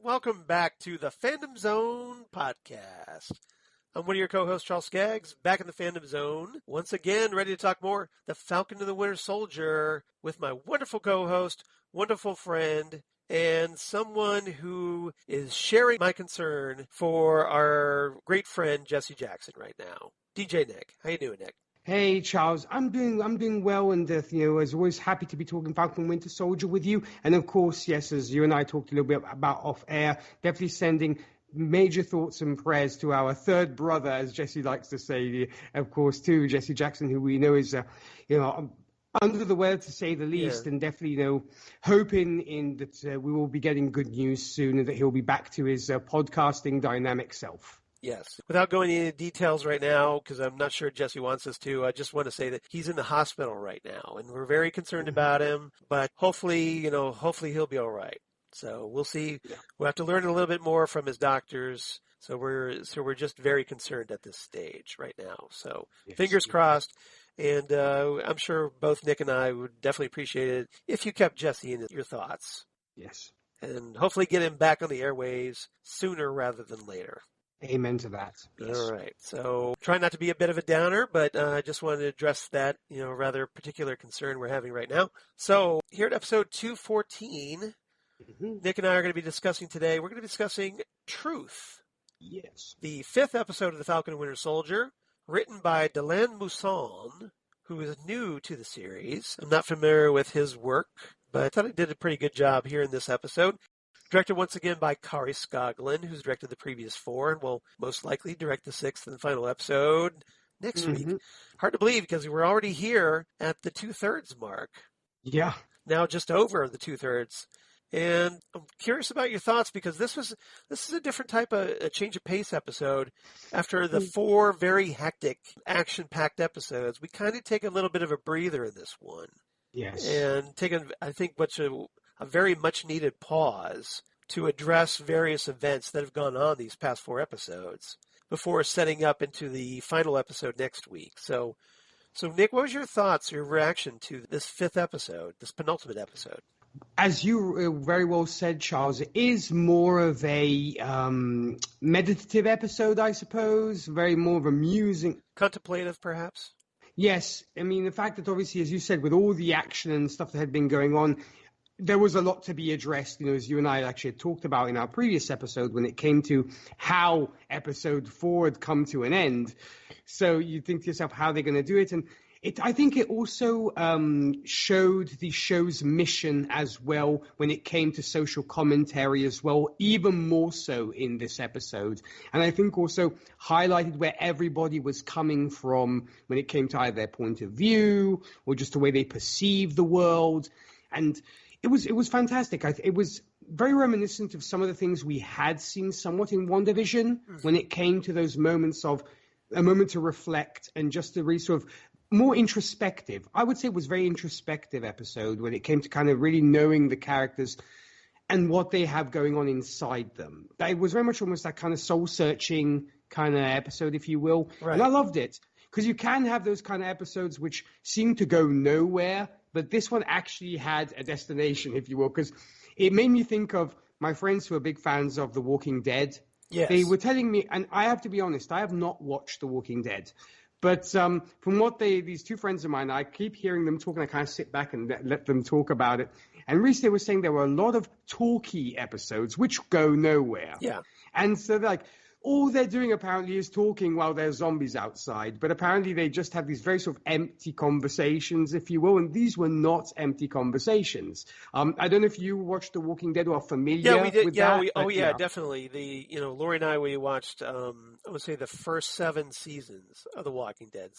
welcome back to the Fandom Zone podcast. I'm one of your co-hosts, Charles Skaggs, back in the Fandom Zone, once again ready to talk more The Falcon and the Winter Soldier with my wonderful co-host, wonderful friend, and someone who is sharing my concern for our great friend Jesse Jackson right now. DJ Nick. How you doing, Nick? Hey Charles, I'm doing well, and as always, happy to be talking Falcon Winter Soldier with you. And of course, yes, as you and I talked a little bit about off air, definitely sending major thoughts and prayers to our third brother, as Jesse likes to say, of course, to Jesse Jackson, who we know is, under the weather to say the least, and definitely, hoping that we will be getting good news soon, and that he'll be back to his podcasting dynamic self. Yes. Without going into details right now, because I'm not sure Jesse wants us to, I just want to say that he's in the hospital right now, and we're very concerned about him. But hopefully he'll be all right. So we'll see. Yeah. We'll have to learn a little bit more from his doctors. So we're just very concerned at this stage right now. So fingers crossed. And I'm sure both Nick and I would definitely appreciate it if you kept Jesse in your thoughts. Yes. And hopefully get him back on the airwaves sooner rather than later. Amen to that. Yes. All right. So try not to be a bit of a downer, but I just wanted to address that, rather particular concern we're having right now. So here at episode 214, Nick and I are going to be discussing today, we're going to be discussing Truth. Yes. The 5th episode of The Falcon and Winter Soldier, written by Dylan Mousson, who is new to the series. I'm not familiar with his work, but I thought he did a pretty good job here in this episode. Directed once again by Kari Skogland, who's directed the previous 4 and will most likely direct the 6th and final episode next week. Hard to believe because we're already here at the 2/3 mark. Yeah. Now just over the 2/3. And I'm curious about your thoughts because this is a different type of a change of pace episode. After the 4 very hectic, action-packed episodes, we kind of take a little bit of a breather in this one. Yes. And I think a very much needed pause to address various events that have gone on these past 4 episodes before setting up into the final episode next week. So Nick, what was your thoughts, your reaction to this 5th episode, this penultimate episode? As you very well said, Charles, it is more of a meditative episode, I suppose, very more of a musing. Contemplative, perhaps? Yes. I mean, the fact that obviously, as you said, with all the action and stuff that had been going on, there was a lot to be addressed, as you and I actually had talked about in our previous episode when it came to how episode 4 had come to an end. So you think to yourself, how they're going to do it. And I think it also showed the show's mission as well when it came to social commentary as well, even more so in this episode. And I think also highlighted where everybody was coming from when it came to either their point of view or just the way they perceive the world. And it was fantastic. It was very reminiscent of some of the things we had seen somewhat in WandaVision when it came to those moments of a moment to reflect and just to really sort of more introspective. I would say it was a very introspective episode when it came to kind of really knowing the characters and what they have going on inside them. It was very much almost that kind of soul-searching kind of episode, if you will. Right. And I loved it because you can have those kind of episodes which seem to go nowhere, but this one actually had a destination, if you will, because it made me think of my friends who are big fans of The Walking Dead. Yes. They were telling me, and I have to be honest, I have not watched The Walking Dead. But from what these 2 friends of mine, I keep hearing them talk, and I kind of sit back and let them talk about it. And recently they were saying there were a lot of talky episodes which go nowhere. Yeah. And so they're like, all they're doing apparently is talking while there's zombies outside. But apparently they just have these very sort of empty conversations, if you will. And these were not empty conversations. I don't know if you watched The Walking Dead or are familiar with that. Definitely. Lori and I, we watched, I would say the first 7 seasons of The Walking Dead.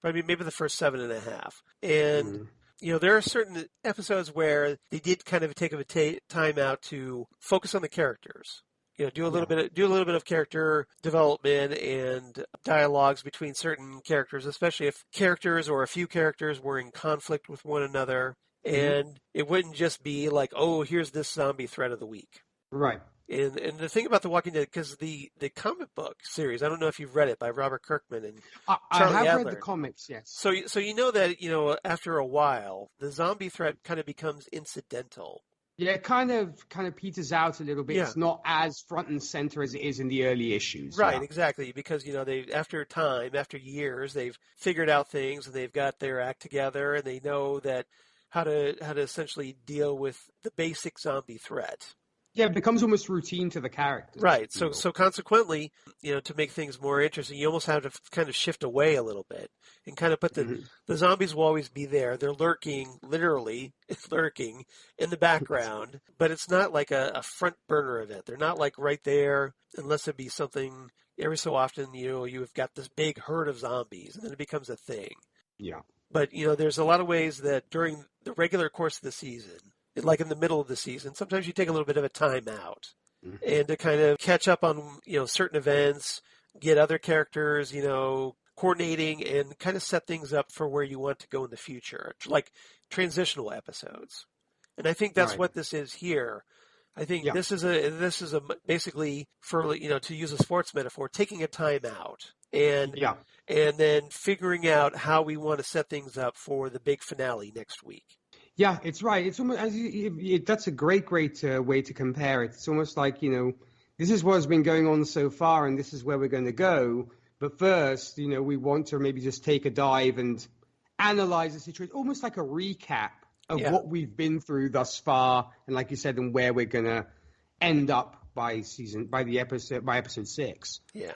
Maybe the first 7.5. And, there are certain episodes where they did kind of take a time out to focus on the characters. Do a little bit of character development and dialogues between certain characters, especially if characters or a few characters were in conflict with one another. And it wouldn't just be like, oh, here's this zombie threat of the week. Right. And the thing about The Walking Dead, because the comic book series, I don't know if you've read it, by Robert Kirkman and Charlie I have Adler. read the comics, yes. So you know that, after a while, the zombie threat kind of becomes incidental Yeah, it kind of peters out a little bit. Yeah. It's not as front and center as it is in the early issues. Right, Yeah. exactly. Because, they after years, they've figured out things and they've got their act together and they know that how to essentially deal with the basic zombie threat. Yeah, it becomes almost routine to the characters. Right. So consequently, to make things more interesting, you almost have to kind of shift away a little bit and kind of put the zombies will always be there. They're lurking, literally lurking in the background, but it's not like a front burner event. They're not like right there unless it be something every so often, you've got this big herd of zombies and then it becomes a thing. Yeah. But, there's a lot of ways that during the regular course of the season, like in the middle of the season, sometimes you take a little bit of a time out and to kind of catch up on, certain events, get other characters, coordinating and kind of set things up for where you want to go in the future, like transitional episodes. And I think that's what this is here. I think this is a basically for, to use a sports metaphor, taking a time out and then figuring out how we want to set things up for the big finale next week. Yeah, it's right. It's almost that's a great way to compare it. It's almost like, this is what's been going on so far, and this is where we're going to go. But first, we want to maybe just take a dive and analyze the situation, almost like a recap of what we've been through thus far, and like you said, and where we're going to end up by episode 6. Yeah,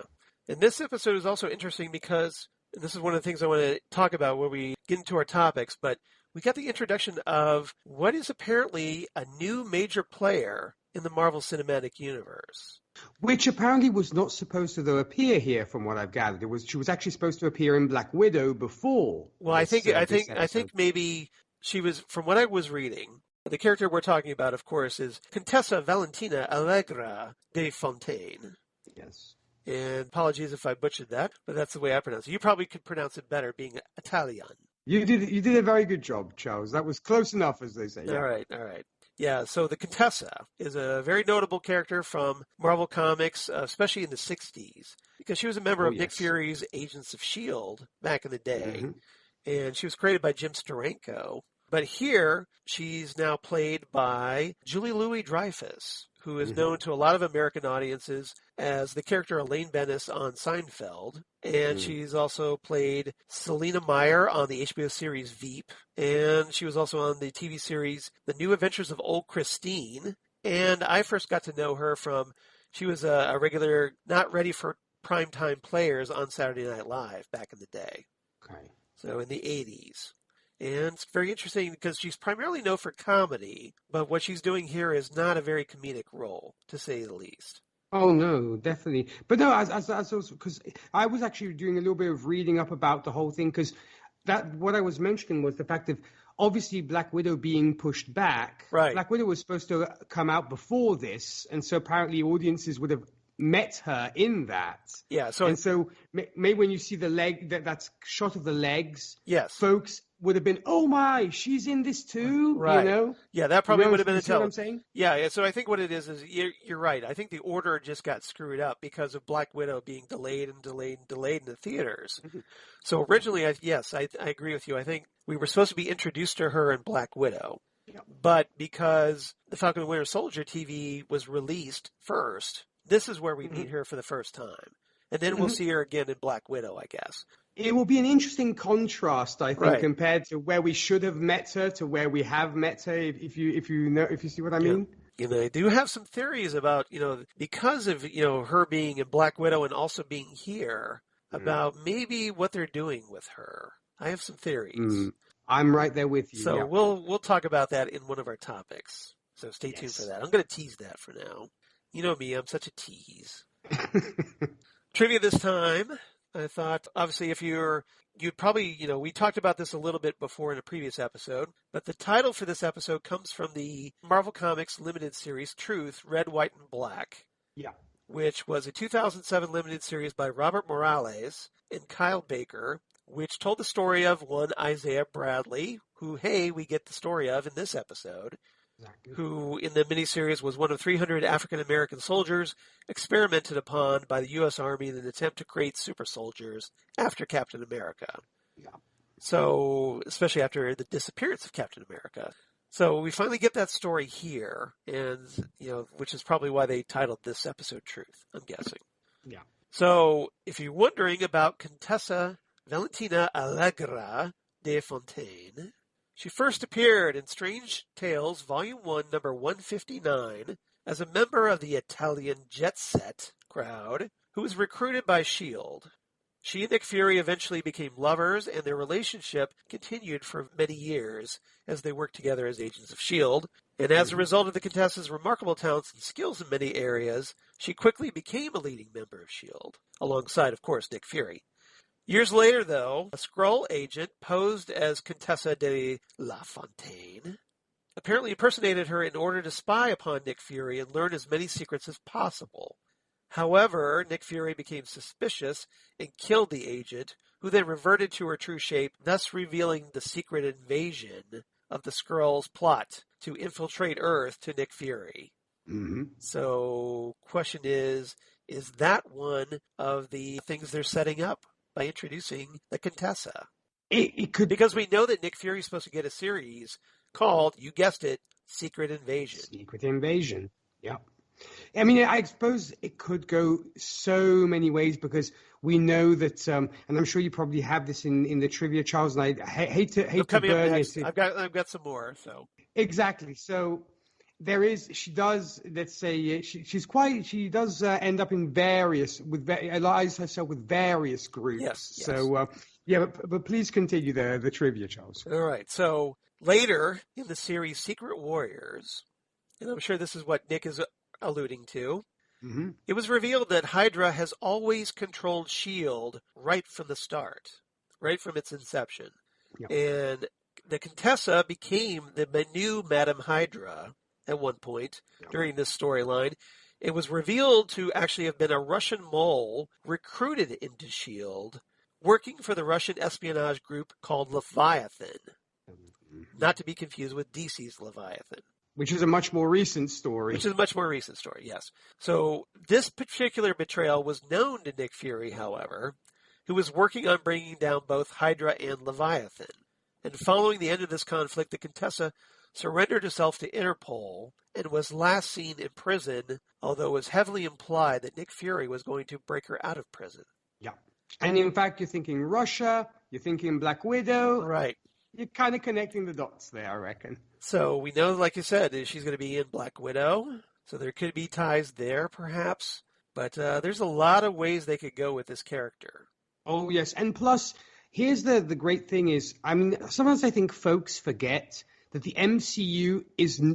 and this episode is also interesting because this is one of the things I want to talk about when we get into our topics, but we got the introduction of what is apparently a new major player in the Marvel Cinematic Universe. Which apparently was not supposed to appear here, from what I've gathered. She was actually supposed to appear in Black Widow before. Well, I think maybe she was, from what I was reading, the character we're talking about, of course, is Contessa Valentina Allegra de Fontaine. Yes. And apologies if I butchered that, but that's the way I pronounce it. You probably could pronounce it better, being Italian. You did a very good job, Charles. That was close enough, as they say. Yeah. All right. Yeah, so the Contessa is a very notable character from Marvel Comics, especially in the 60s, because she was a member of Nick Fury's Agents of S.H.I.E.L.D. back in the day, and she was created by Jim Steranko. But here, she's now played by Julie Louis-Dreyfus, who is known to a lot of American audiences as the character Elaine Bennis on Seinfeld. And she's also played Selena Meyer on the HBO series Veep. And she was also on the TV series The New Adventures of Old Christine. And I first got to know her from, she was a regular, not ready for primetime players on Saturday Night Live back in the day. Okay. So in the 80s. And it's very interesting because she's primarily known for comedy, but what she's doing here is not a very comedic role, to say the least. Oh no, definitely. But no, as also, because I was actually doing a little bit of reading up about the whole thing, because what I was mentioning was the fact of obviously Black Widow being pushed back. Right. Black Widow was supposed to come out before this, and so apparently audiences would have met her in that. Yeah. So maybe when you see the leg, that shot of the legs, yes, folks would have been, oh my, she's in this too, right? Yeah, that probably would have been a tell. What I'm saying? Yeah. So I think what it is you're right. I think the order just got screwed up because of Black Widow being delayed in the theaters. So originally, I agree with you. I think we were supposed to be introduced to her in Black Widow. Yep. But because the Falcon and Winter Soldier TV was released first, this is where we meet her for the first time. And then we'll see her again in Black Widow, I guess. It will be an interesting contrast, I think, compared to where we should have met her to where we have met her, if you see what I mean. I do have some theories about, because of, her being in Black Widow and also being here, about maybe what they're doing with her. I have some theories. I'm right there with you. So we'll talk about that in one of our topics. So stay tuned for that. I'm going to tease that for now. You know me, I'm such a tease. Trivia this time. I thought, obviously, you'd probably, we talked about this a little bit before in a previous episode, but the title for this episode comes from the Marvel Comics limited series, Truth, Red, White, and Black. Yeah. Which was a 2007 limited series by Robert Morales and Kyle Baker, which told the story of one Isaiah Bradley, who, we get the story of in this episode, who in the miniseries was one of 300 African-American soldiers experimented upon by the U.S. Army in an attempt to create super soldiers after Captain America. Yeah. So, especially after the disappearance of Captain America. So we finally get that story here, and, which is probably why they titled this episode Truth, I'm guessing. Yeah. So if you're wondering about Contessa Valentina Allegra de Fontaine, she first appeared in Strange Tales, Volume 1, number 159, as a member of the Italian jet set crowd who was recruited by S.H.I.E.L.D. She and Nick Fury eventually became lovers, and their relationship continued for many years as they worked together as agents of S.H.I.E.L.D. And as a result of the Contessa's remarkable talents and skills in many areas, she quickly became a leading member of S.H.I.E.L.D., alongside, of course, Nick Fury. Years later, though, a Skrull agent posed as Contessa de la Fontaine apparently impersonated her in order to spy upon Nick Fury and learn as many secrets as possible. However, Nick Fury became suspicious and killed the agent, who then reverted to her true shape, thus revealing the secret invasion of the Skrulls' plot to infiltrate Earth to Nick Fury. Mm-hmm. So, question is that one of the things they're setting up by introducing the Contessa? It could, because we know that Nick Fury is supposed to get a series called, you guessed it, Secret Invasion. Secret Invasion, yeah. I mean, I suppose it could go so many ways because we know that, and I'm sure you probably have this in the trivia, Charles, and I hate to burn it. I've got some more, so. Exactly. So she does end up in allies herself with various groups. Yes. So, but please continue the trivia, Charles. All right. So later in the series Secret Warriors, and I'm sure this is what Nick is alluding to, mm-hmm. It was revealed that Hydra has always controlled S.H.I.E.L.D. right from the start, right from its inception. Yep. And the Contessa became the new Madam Hydra at one point during this storyline. It was revealed to actually have been a Russian mole recruited into S.H.I.E.L.D., working for the Russian espionage group called Leviathan, not to be confused with DC's Leviathan. Which is a much more recent story. Yes. So this particular betrayal was known to Nick Fury, however, who was working on bringing down both Hydra and Leviathan. And following the end of this conflict, the Contessa surrendered herself to Interpol and was last seen in prison, although it was heavily implied that Nick Fury was going to break her out of prison. Yeah. And in fact, you're thinking Russia, you're thinking Black Widow. Right. You're kind of connecting the dots there, I reckon. So we know, like you said, she's going to be in Black Widow. So there could be ties there, perhaps. But there's a lot of ways they could go with this character. Oh, yes. And plus, here's the great thing is, I mean, sometimes I think folks forget that the MCU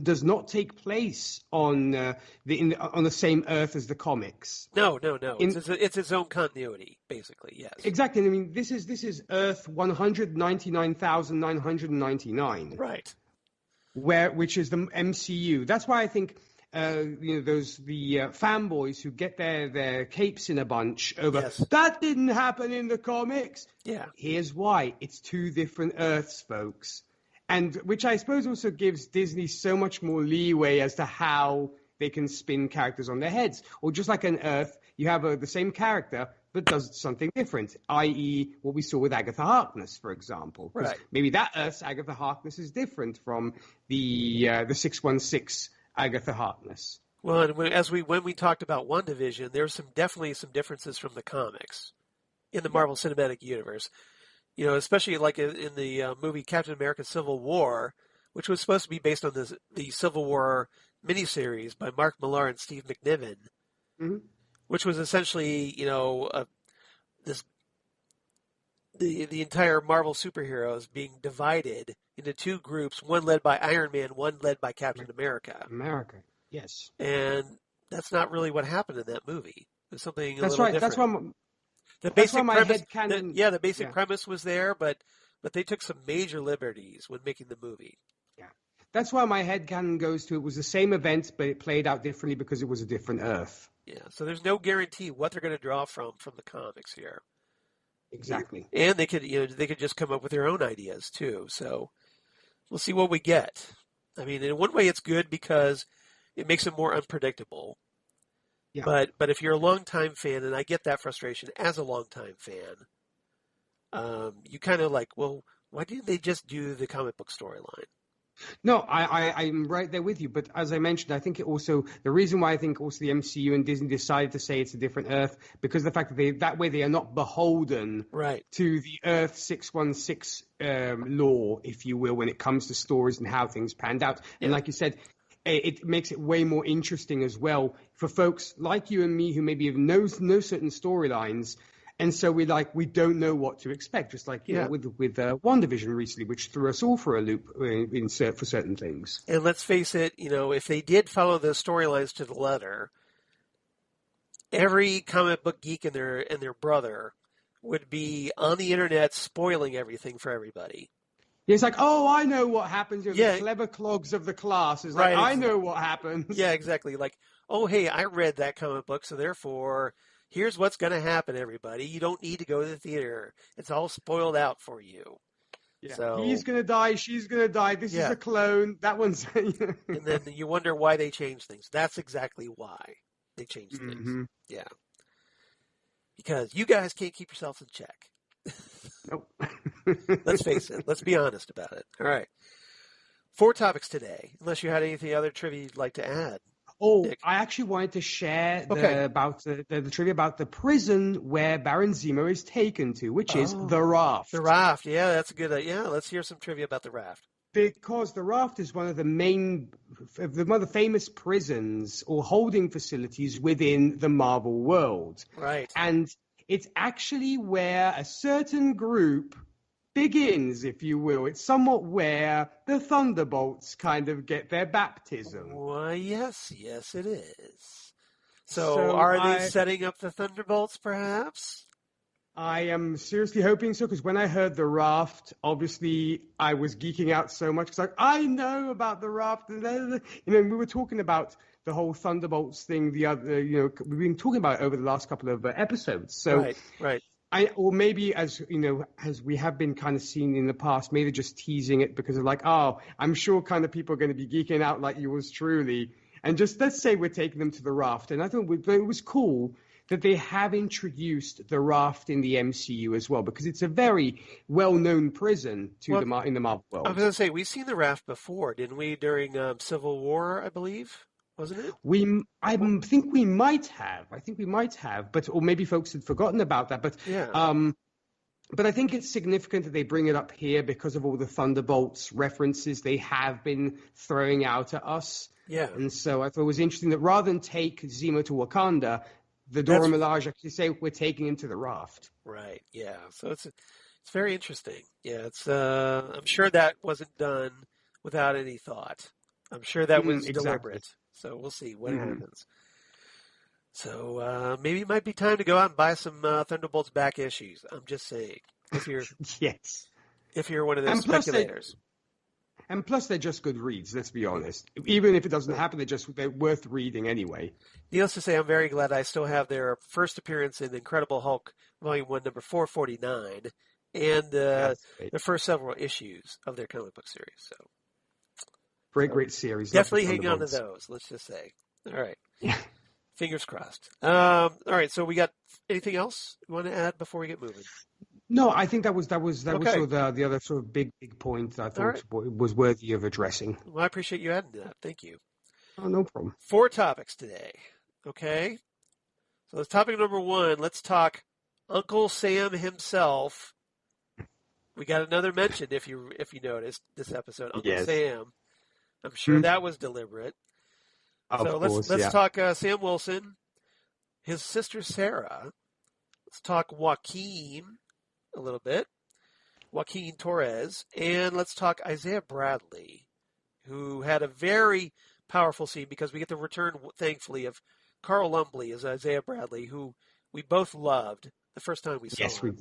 does not take place on the same Earth as the comics. No. It's its own continuity, basically. Yes. Exactly. I mean, this is Earth 199,999. Right. Which is the MCU. That's why I think the fanboys who get their capes in a bunch over that didn't happen in the comics. Yeah. Here's why: it's two different Earths, folks. And which I suppose also gives Disney so much more leeway as to how they can spin characters on their heads. Or just like an Earth, you have the same character, but does something different, i.e. what we saw with Agatha Harkness, for example. Right. Maybe that Earth's Agatha Harkness is different from the 616 Agatha Harkness. Well, and when we talked about WandaVision, there's definitely some differences from the comics in the Marvel Cinematic Universe. Especially like in the movie Captain America Civil War, which was supposed to be based on the Civil War miniseries by Mark Millar and Steve McNiven, mm-hmm. which was essentially, the entire Marvel superheroes being divided into two groups, one led by Iron Man, one led by Captain America. America, yes. And that's not really what happened in that movie. It was something that's little right. different. That's why. The basic premise, the basic premise was there, but they took some major liberties when making the movie. Yeah, that's why my headcanon goes to it was the same event, but it played out differently because it was a different Earth. Yeah, so there's no guarantee what they're going to draw from the comics here. Exactly, and they could just come up with their own ideas too. So we'll see what we get. I mean, in one way, it's good because it makes it more unpredictable. Yeah. But if you're a longtime fan, and I get that frustration as a longtime fan, you kind of like, well, why didn't they just do the comic book storyline? No, I'm right there with you. But as I mentioned, I think the reason why I think also the MCU and Disney decided to say it's a different Earth because the fact that that way they are not beholden Right. to the Earth 616 law, if you will, when it comes to stories and how things panned out. And Yeah. like you said, it makes it way more interesting as well for folks like you and me who maybe have no certain storylines. And so we don't know what to expect, just like you know with WandaVision recently, which threw us all for a loop for certain things. And let's face it, if they did follow the storylines to the letter, every comic book geek and their brother would be on the internet spoiling everything for everybody. It's like, oh, I know what happens. Yeah. The clever clogs of the class is Right, like, I know what happens. Yeah, exactly. Like, oh, hey, I read that comic book, so therefore, here's what's going to happen, everybody. You don't need to go to the theater. It's all spoiled out for you. Yeah. So, he's going to die. She's going to die. This is a clone. That one's... And then you wonder why they change things. That's exactly why they change things. Mm-hmm. Yeah. Because you guys can't keep yourselves in check. Nope. Let's face it. Let's be honest about it. All right. 4 topics today, unless you had anything other trivia you'd like to add. Oh, Nick. I actually wanted to share the trivia about the prison where Baron Zemo is taken to, which is the Raft. The Raft, yeah, that's a good idea. Yeah, let's hear some trivia about the Raft. Because the Raft is one of the famous prisons or holding facilities within the Marvel world. Right. And it's actually where a certain group begins, if you will. It's somewhat where the Thunderbolts kind of get their baptism. Why, yes, it is. So are they setting up the Thunderbolts, perhaps? I am seriously hoping so, because when I heard the Raft, obviously I was geeking out so much, because I know about the Raft. We were talking about the whole Thunderbolts thing. We've been talking about it over the last couple of episodes. So right. Or maybe as we have been kind of seen in the past, maybe just teasing it because of I'm sure kind of people are going to be geeking out like yours truly, and just let's say we're taking them to the Raft. And I thought it was cool that they have introduced the Raft in the MCU as well, because it's a very well-known prison in the Marvel world. I was going to say, we've seen the Raft before, didn't we, during Civil War, I believe? Wasn't it? I think we might have, or maybe folks had forgotten about that. But but I think it's significant that they bring it up here because of all the Thunderbolts references they have been throwing out at us. Yeah. And so I thought it was interesting that rather than take Zemo to Wakanda, the Dora Milaje actually say we're taking him to the Raft. Right. Yeah. So it's very interesting. Yeah. It's I'm sure that wasn't done without any thought. I'm sure that was deliberate. So we'll see what happens. So maybe it might be time to go out and buy some Thunderbolts back issues. I'm just saying. If you're if you're one of those speculators. And plus, they're just good reads. Let's be honest. Even if it doesn't happen, they're worth reading anyway. Needless to say, I'm very glad I still have their first appearance in Incredible Hulk Volume 1, number 449, and the first several issues of their comic book series. So great series. Definitely hang on to those. Let's just say. All right. Yeah. Fingers crossed. All right. So we got anything else you want to add before we get moving? No, I think that was sort of the other sort of big point that I thought was worthy of addressing. Well, I appreciate you adding that. Thank you. Oh, no problem. 4 topics today. Okay. So that's topic number 1. Let's talk Uncle Sam himself. We got another mention if you noticed this episode. Uncle Sam. I'm sure that was deliberate. Let's talk Sam Wilson, his sister Sarah. Let's talk Joaquin a little bit, Joaquin Torres, and let's talk Isaiah Bradley, who had a very powerful scene because we get the return, thankfully, of Carl Lumbly as Isaiah Bradley, who we both loved the first time we saw him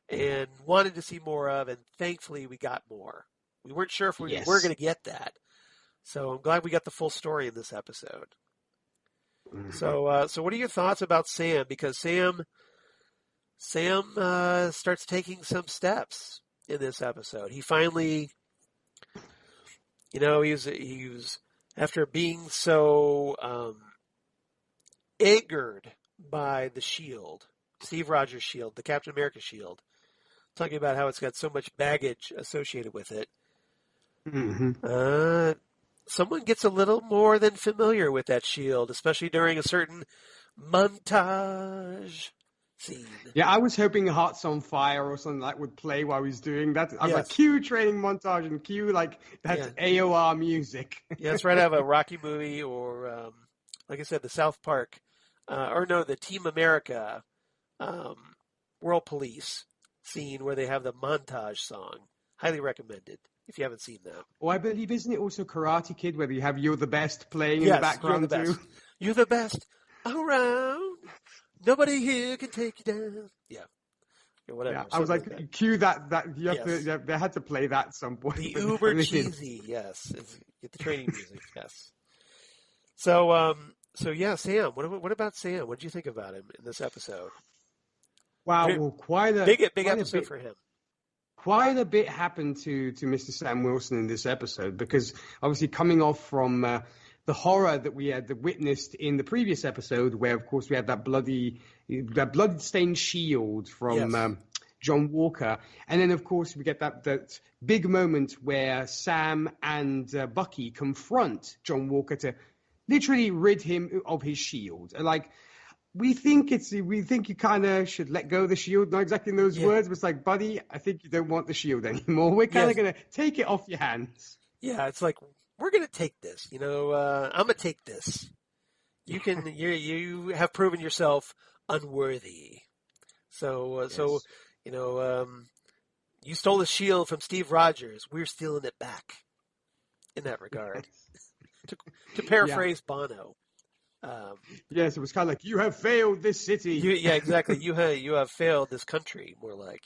and wanted to see more of, and thankfully we got more. We weren't sure if we were going to get that. So I'm glad we got the full story in this episode. Mm-hmm. So what are your thoughts about Sam? Because Sam starts taking some steps in this episode. He finally, he was after being so angered by the shield, Steve Rogers' shield, the Captain America shield, talking about how it's got so much baggage associated with it. Someone gets a little more than familiar with that shield, especially during a certain montage scene. Yeah, I was hoping Hearts on Fire or something like would play while he's doing that. I was like, Yes. cue training montage and cue like that's AOR music. Yeah, it's right out of a Rocky movie or, like I said, the South Park, the Team America World Police scene where they have the montage song. Highly recommended if you haven't seen that. Oh, I believe, isn't it also Karate Kid where you have You're the Best playing in the background You're the best. too? You're the best around. Nobody here can take you down. Yeah. Or whatever. Yeah, I was like, cue that you have to, they had to play that at some point. The uber cheesy, yes. Get the training music, yes. So yeah, Sam. What about Sam? What did you think about him in this episode? Wow, well, quite a big episode for him. Quite a bit happened to Mr. Sam Wilson in this episode because obviously coming off from the horror that we had witnessed in the previous episode, where of course we had that blood-stained shield from John Walker, and then of course we get that big moment where Sam and Bucky confront John Walker to literally rid him of his shield. Like, we think you kind of should let go of the shield, not exactly in those words, but it's like, buddy, I think you don't want the shield anymore. We're kind of going to take it off your hands. Yeah, it's like, we're going to take this. I'm going to take this. You can, you have proven yourself unworthy. So, you stole the shield from Steve Rogers. We're stealing it back in that regard. To paraphrase Bono. Yes, it was kind of like, you have failed this city. Exactly. You have failed this country, more like,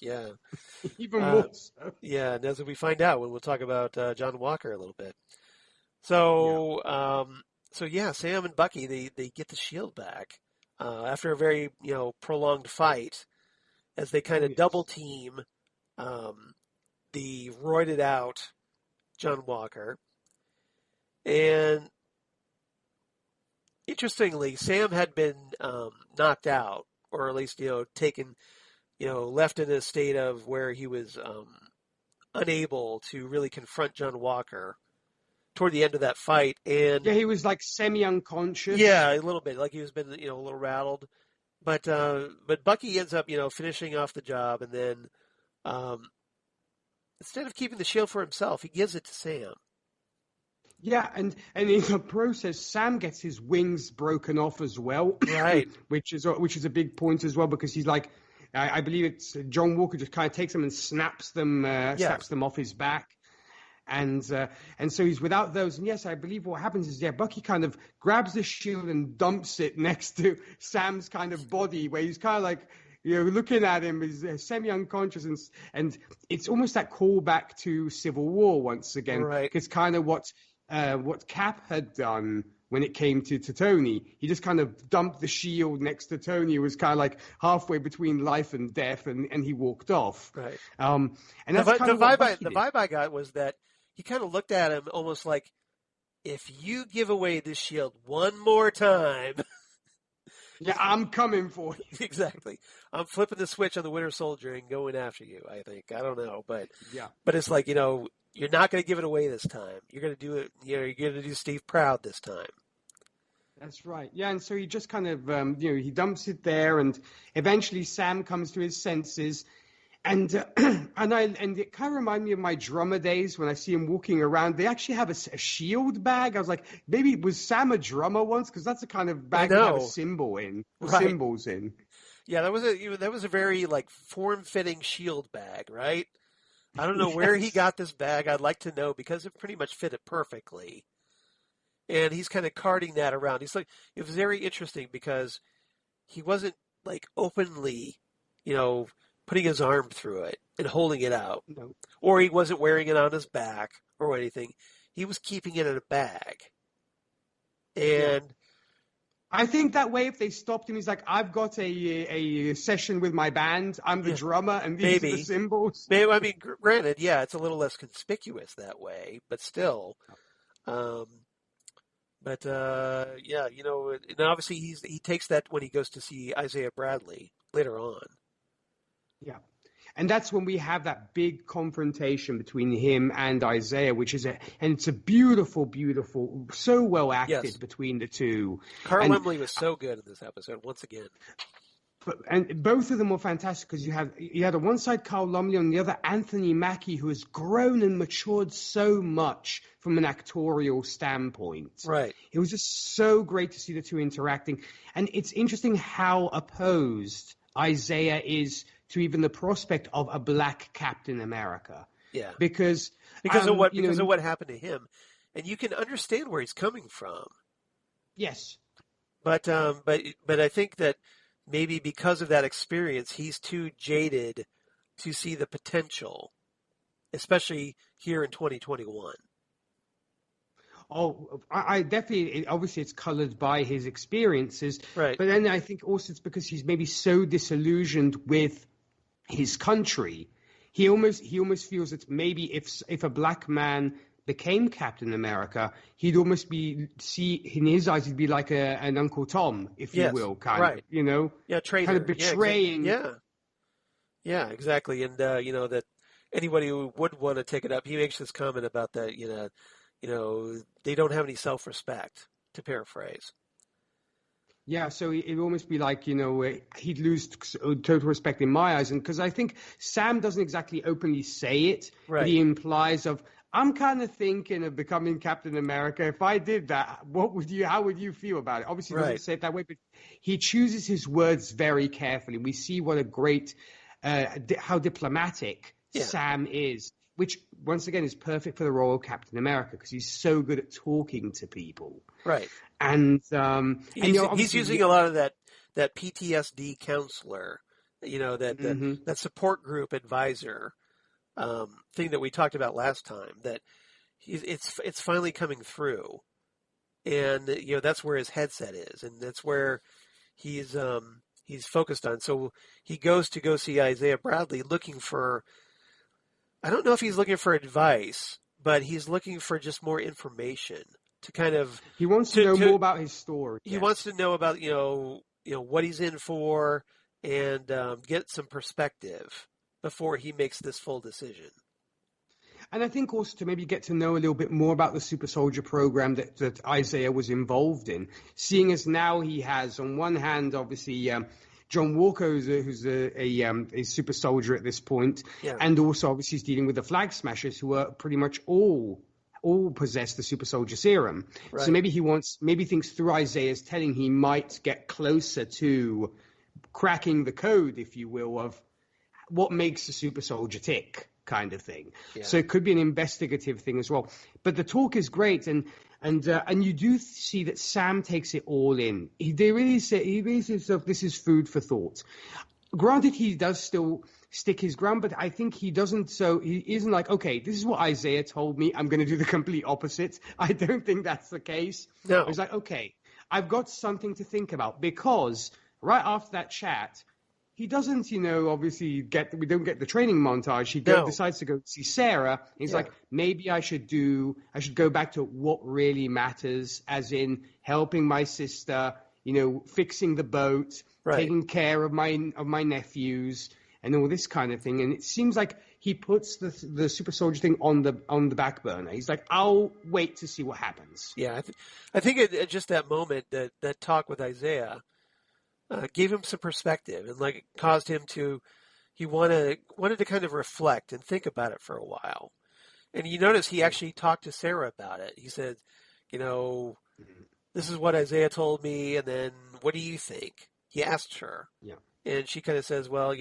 Even more so. Yeah, and as we find out when we'll talk about John Walker a little bit. So, Sam and Bucky, they get the shield back after a very, prolonged fight as they kind of double team the roided out John Walker. And interestingly, Sam had been knocked out, or at least, taken, left in a state of where he was unable to really confront John Walker toward the end of that fight. And he was like semi-unconscious. Yeah, a little bit, like he was been, a little rattled. But Bucky ends up, finishing off the job, and then instead of keeping the shield for himself, he gives it to Sam. Yeah, and in the process, Sam gets his wings broken off as well. Right. which is a big point as well, because he's like, I believe it's John Walker just kind of takes them and snaps them off his back. And so he's without those. And yes, I believe what happens is, Bucky kind of grabs the shield and dumps it next to Sam's kind of body, where he's kind of like, looking at him, he's semi-unconscious, and it's almost that callback to Civil War once again. Right. It's kind of what Cap had done when it came to Tony. He just kind of dumped the shield next to Tony, who was kind of like halfway between life and death, and he walked off. Right. And that's the vibe I got was that he kind of looked at him almost like, if you give away this shield one more time. Yeah, I'm coming for you. Exactly. I'm flipping the switch on the Winter Soldier and going after you, I think. I don't know. But it's like, you're not going to give it away this time. You're going to do it. You're going to do Steve proud this time. That's right. Yeah, and so he just kind of, he dumps it there, and eventually Sam comes to his senses, and it kind of reminded me of my drummer days when I see him walking around. They actually have a shield bag. I was like, maybe was Sam a drummer once? Because that's the kind of bag that have a symbol in, symbols in. Yeah, that was a very like form-fitting shield bag, right? I don't know where he got this bag. I'd like to know, because it pretty much fit it perfectly. And he's kind of carting that around. He's like, it was very interesting because he wasn't like openly, putting his arm through it and holding it out. No. Or he wasn't wearing it on his back or anything. He was keeping it in a bag. And I think that way, if they stopped him, he's like, I've got a session with my band. I'm the drummer, and these are the symbols. Maybe, I mean, granted, it's a little less conspicuous that way, but still. And obviously he takes that when he goes to see Isaiah Bradley later on. Yeah. And that's when we have that big confrontation between him and Isaiah, and it's a beautiful, beautiful, so well acted between the two. Carl Lumbly was so good in this episode, once again. And both of them were fantastic because you had on one side Carl Lumbly, on the other Anthony Mackie, who has grown and matured so much from an actorial standpoint. Right. It was just so great to see the two interacting. And it's interesting how opposed Isaiah is to even the prospect of a black Captain America. Yeah. Because of what happened to him. And you can understand where he's coming from. Yes. But I think that maybe because of that experience, he's too jaded to see the potential, especially here in 2021. Oh, I definitely, obviously it's colored by his experiences. Right. But then I think also it's because he's maybe so disillusioned with his country. He almost feels that maybe if a black man became Captain America, he'd almost see in his eyes, he'd be like an Uncle Tom, if you will, kind of, you know? Yeah, traitor. Kind of betraying. Yeah, exactly. And, that anybody who would want to take it up, he makes this comment about that, they don't have any self-respect, to paraphrase. Yeah, so it'd almost be like, he'd lose total respect in my eyes. And because I think Sam doesn't exactly openly say it, but he implies I'm kind of thinking of becoming Captain America. If I did that, how would you feel about it? Obviously, he doesn't say it that way, but he chooses his words very carefully. We see what a great, how diplomatic Sam is, which once again is perfect for the role of Captain America because he's so good at talking to people. Right. And he's using a lot of that PTSD counselor, that support group advisor thing that we talked about last time. That it's finally coming through, and that's where his headset is, and that's where he's focused on. So he goes to go see Isaiah Bradley, looking for. I don't know if he's looking for advice, but he's looking for just more information. To kind of, he wants to know more about his story. He wants to know about what he's in for, and get some perspective before he makes this full decision. And I think also to maybe get to know a little bit more about the super soldier program that Isaiah was involved in, seeing as now he has on one hand obviously John Walker, who's a super soldier at this point, and also obviously he's dealing with the Flag Smashers, who are pretty much all possess the super soldier serum. Right. So maybe he thinks through Isaiah's telling, he might get closer to cracking the code, if you will, of what makes a super soldier tick, kind of thing. Yeah. So it could be an investigative thing as well. But the talk is great, and you do see that Sam takes it all in. He really says, this is food for thought. Granted, he does still stick his ground, but I think he doesn't. So he isn't like, okay, this is what Isaiah told me, I'm going to do the complete opposite. I don't think that's the case. No. He's like, okay, I've got something to think about, because right after that chat, he doesn't, obviously we don't get the training montage. He decides to go see Sarah. He's like, maybe I should go back to what really matters, as in helping my sister, fixing the boat, taking care of my nephews, and all this kind of thing. And it seems like he puts the super soldier thing on the back burner. He's like, I'll wait to see what happens. Yeah, I think at just that moment, that talk with Isaiah gave him some perspective, and caused him to, he wanted to kind of reflect and think about it for a while. And you notice he actually talked to Sarah about it. He said, this is what Isaiah told me, and then what do you think? He asked her. Yeah. And she kind of says, well,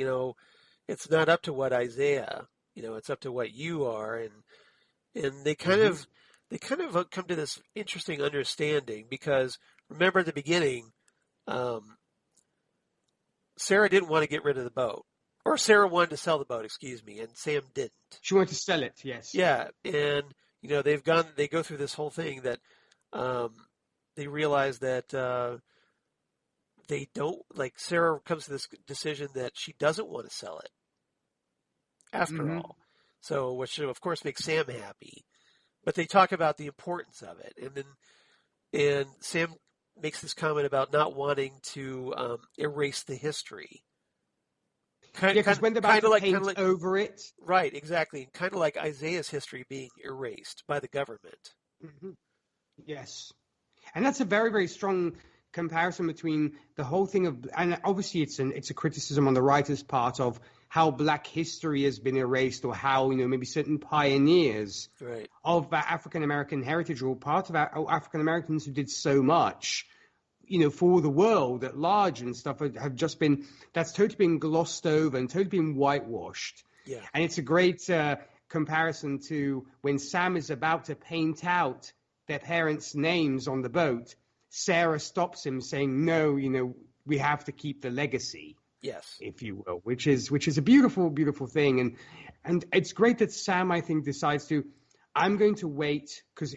it's not up to what Isaiah, it's up to what you are. And they kind of come to this interesting understanding, because remember at the beginning, Sarah didn't want to get rid of the boat, or Sarah wanted to sell the boat, excuse me, and Sam didn't. She wanted to sell it, yes. Yeah. And, they go through this whole thing that, they realize that, they don't, Sarah comes to this decision that she doesn't want to sell it after all. So, which of course makes Sam happy, but they talk about the importance of it. And Sam makes this comment about not wanting to erase the history. Yeah, because when they're about to paint over it. Right, exactly. Kind of like Isaiah's history being erased by the government. Mm-hmm. Yes. And that's a very, very strong comparison between the whole thing of, and obviously it's a criticism on the writer's part of how Black history has been erased, or how, maybe certain pioneers of African American heritage, or part of African Americans who did so much, for the world at large and stuff, have just been, that's totally been glossed over and totally been whitewashed. Yeah. And it's a great comparison to when Sam is about to paint out their parents' names on the boat. Sarah stops him, saying, "No, we have to keep the legacy." Yes, if you will, which is a beautiful, beautiful thing, and it's great that Sam, I think, decides to, I'm going to wait because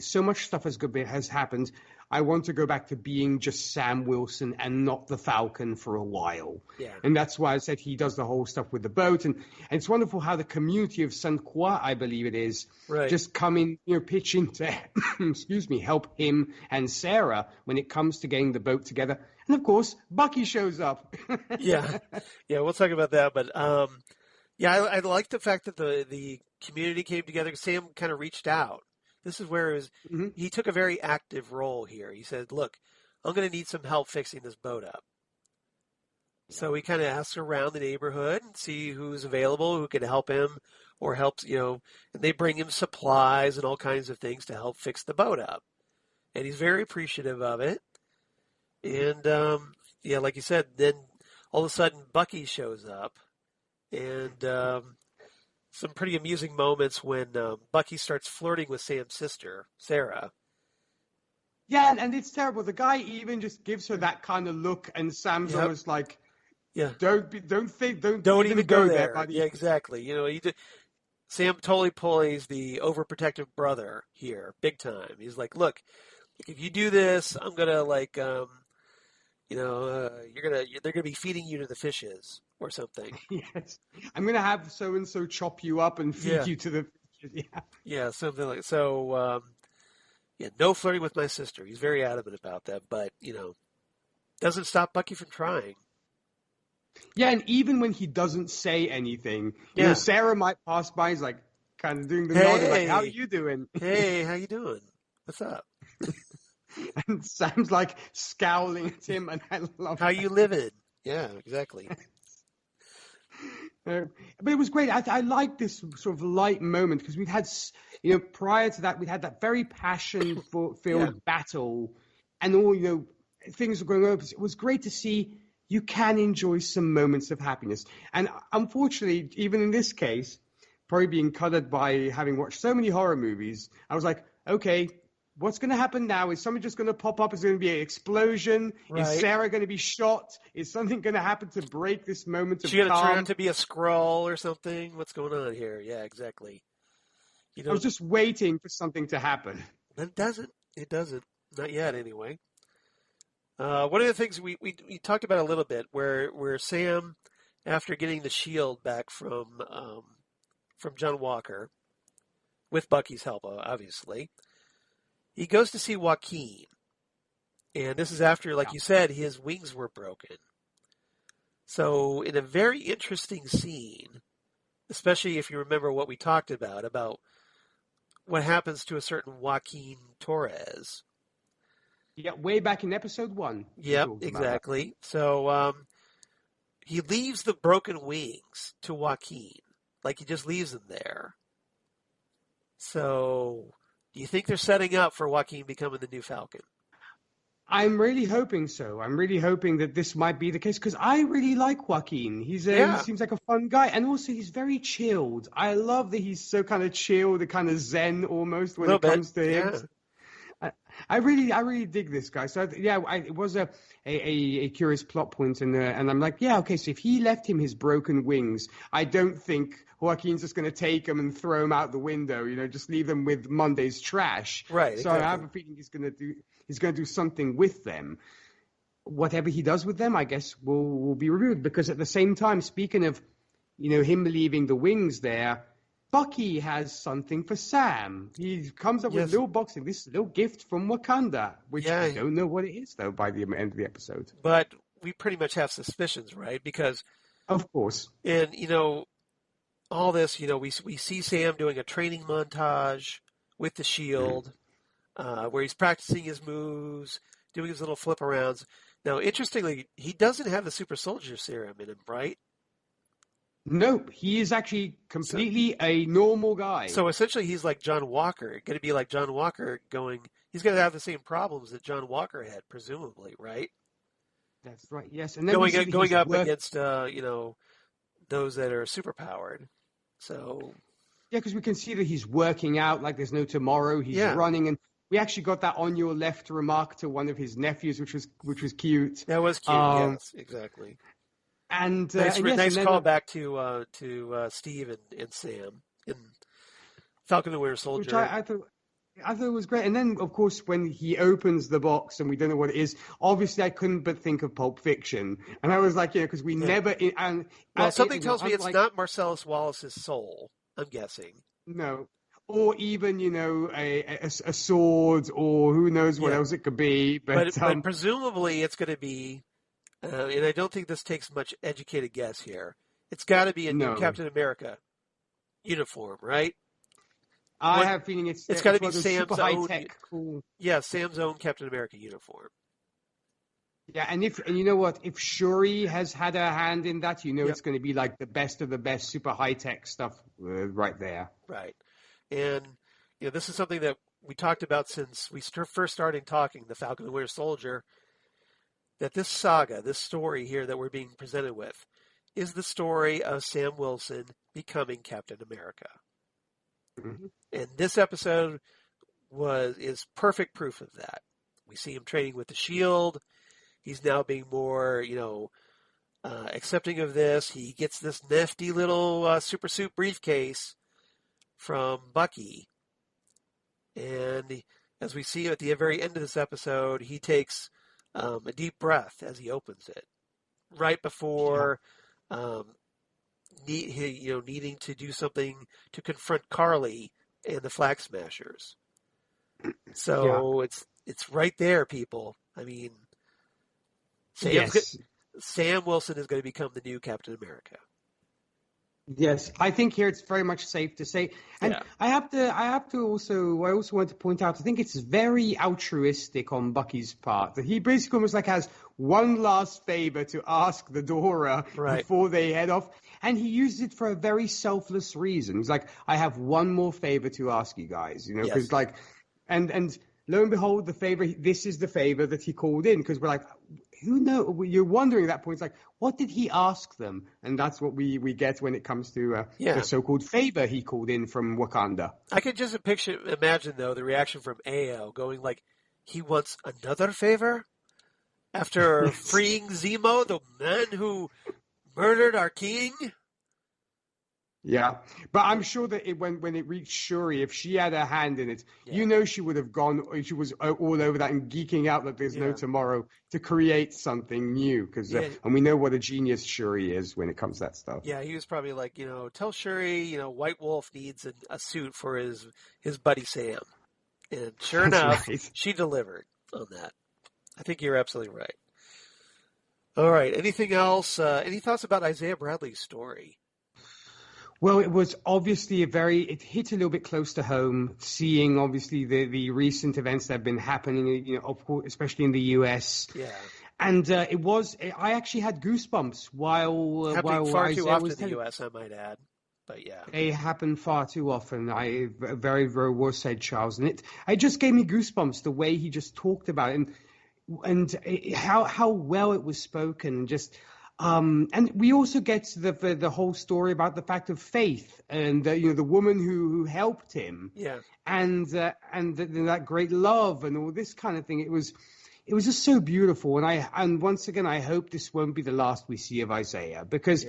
so much stuff has happened. I want to go back to being just Sam Wilson and not the Falcon for a while. Yeah. And that's why I said he does the whole stuff with the boat. And it's wonderful how the community of Saint Croix, I believe it is, just come in, pitch in to, help him and Sarah when it comes to getting the boat together. And of course, Bucky shows up. Yeah, we'll talk about that. But I like the fact that the community came together. Sam kind of reached out. This is where he took a very active role here. He said, "Look, I'm going to need some help fixing this boat up." So he kind of asks around the neighborhood and see who's available, who can help him or helps, and they bring him supplies and all kinds of things to help fix the boat up. And he's very appreciative of it. And, like you said, then all of a sudden Bucky shows up, and some pretty amusing moments when Bucky starts flirting with Sam's sister, Sarah. Yeah, and it's terrible. The guy even just gives her that kind of look, and Sam's almost like, don't even go there, buddy. Yeah, exactly. Sam totally plays the overprotective brother here, big time. He's like, "Look, if you do this, I'm gonna they're gonna be feeding you to the fishes or something." Yes, I'm gonna have so and so chop you up and feed you to the fishes. Yeah, something like so. No flirting with my sister. He's very adamant about that, but doesn't stop Bucky from trying. Yeah, and even when he doesn't say anything, Sarah might pass by. He's like kind of doing the nod, like, "How are you doing?" "Hey, how you doing? What's up?" And Sam's like scowling at him, and I love "How you living?" Yeah, exactly. But it was great. I like this sort of light moment because we've had, prior to that, we'd had that very passion-filled battle, and all, things were going on. It was great to see you can enjoy some moments of happiness. And unfortunately, even in this case, probably being colored by having watched so many horror movies, I was like, okay, what's going to happen now? Is somebody just going to pop up? Is there going to be an explosion? Right. Is Sarah going to be shot? Is something going to happen to break this moment of calm? She's going to turn out to be a Skrull or something? What's going on here? Yeah, exactly. I was just waiting for something to happen. It doesn't. It doesn't. Not yet, anyway. One of the things we talked about a little bit, where Sam, after getting the shield back from John Walker, with Bucky's help, obviously, he goes to see Joaquin. And this is after, like you said, his wings were broken. So in a very interesting scene, especially if you remember what we talked about what happens to a certain Joaquin Torres. Yeah, way back in episode 1. Yep, exactly. So he leaves the broken wings to Joaquin. Like he just leaves them there. So do you think they're setting up for Joaquin becoming the new Falcon? I'm really hoping so. I'm really hoping that this might be the case because I really like Joaquin. He seems like a fun guy, and also he's very chilled. I love that he's so kind of chilled, kind of zen almost when it comes to him. Yeah. I really dig this guy. So it was a curious plot point, and I'm like, okay. So if he left him his broken wings, I don't think Joaquin's just going to take them and throw them out the window. Just leave them with Monday's trash. Right. So exactly. I have a feeling he's going to do something with them. Whatever he does with them, I guess will be reviewed. Because at the same time, speaking of, him leaving the wings there, Bucky has something for Sam. He comes up with a little box, this little gift from Wakanda, which I don't know what it is, though, by the end of the episode. But we pretty much have suspicions, right? Because Of course. And, all this, we see Sam doing a training montage with the shield, where he's practicing his moves, doing his little flip arounds. Now, interestingly, he doesn't have the super soldier serum in him, right? Nope, he is actually completely a normal guy. So essentially, he's like John Walker, going to be like John Walker he's going to have the same problems that John Walker had, presumably, right? That's right, yes. And then going up against, those that are superpowered. So. Yeah, because we can see that he's working out like there's no tomorrow. He's running, and we actually got that on your left remark to one of his nephews, which was cute. That was cute. Yes, exactly. And nice call back to Steve and Sam in Falcon and Winter Soldier. Which I thought it was great. And then, of course, when he opens the box and we don't know what it is, obviously I couldn't but think of Pulp Fiction. And I was like, because we never. Something tells me it's not Marcellus Wallace's soul. I'm guessing. No. Or even, a sword, or who knows what else it could be. But presumably it's going to be, and I don't think this takes much educated guess here, it's got to be a new Captain America uniform, right? I have a feeling it's got to be Sam's super own, high-tech, cool. Yeah, Sam's own Captain America uniform. Yeah, and you know what? If Shuri has had a hand in that, it's going to be like the best of the best, super high-tech stuff right there. Right. And, this is something that we talked about since we first started talking, the Falcon and Winter Soldier, that this saga, this story here that we're being presented with, is the story of Sam Wilson becoming Captain America. Mm-hmm. And this episode is perfect proof of that. We see him training with the shield. He's now being more, accepting of this. He gets this nifty little super suit briefcase from Bucky. And as we see at the very end of this episode, he takes a deep breath as he opens it, right before needing to do something to confront Carly and the Flag Smashers. So it's right there, people. I mean, Sam Wilson is going to become the new Captain America. Yes, I think here it's very much safe to say, and I also want to point out, I think it's very altruistic on Bucky's part that he basically almost like has one last favor to ask the Dora before they head off, and he uses it for a very selfless reason. He's like, I have one more favor to ask you guys, because and lo and behold, this is the favor that he called in, because we're like, who knows? You're wondering at that point, it's like, what did he ask them? And that's what we get when it comes to the so-called favor he called in from Wakanda. I could just imagine, though, the reaction from Ao going like, he wants another favor? After freeing Zemo, the man who murdered our king? Yeah, but I'm sure that when it reached Shuri, if she had a hand in it, she would have gone. She was all over that and geeking out that there's no tomorrow to create something new. And we know what a genius Shuri is when it comes to that stuff. Yeah, he was probably like, tell Shuri, White Wolf needs a suit for his buddy Sam, and sure enough, she delivered on that. I think you're absolutely right. All right. Anything else? Any thoughts about Isaiah Bradley's story? Well, it was obviously it hit a little bit close to home, seeing obviously the recent events that have been happening, of course, especially in the US. Yeah. And I actually had goosebumps while far too Isaiah often was in the US, I might add. But yeah. They happen far too often. Very, very well said, Charles. And it just gave me goosebumps, the way he just talked about it and how well it was spoken, and just. And we also get to the whole story about the fact of faith and the woman who helped him, and that great love and all this kind of thing. It was just so beautiful, and once again I hope this won't be the last we see of Isaiah, because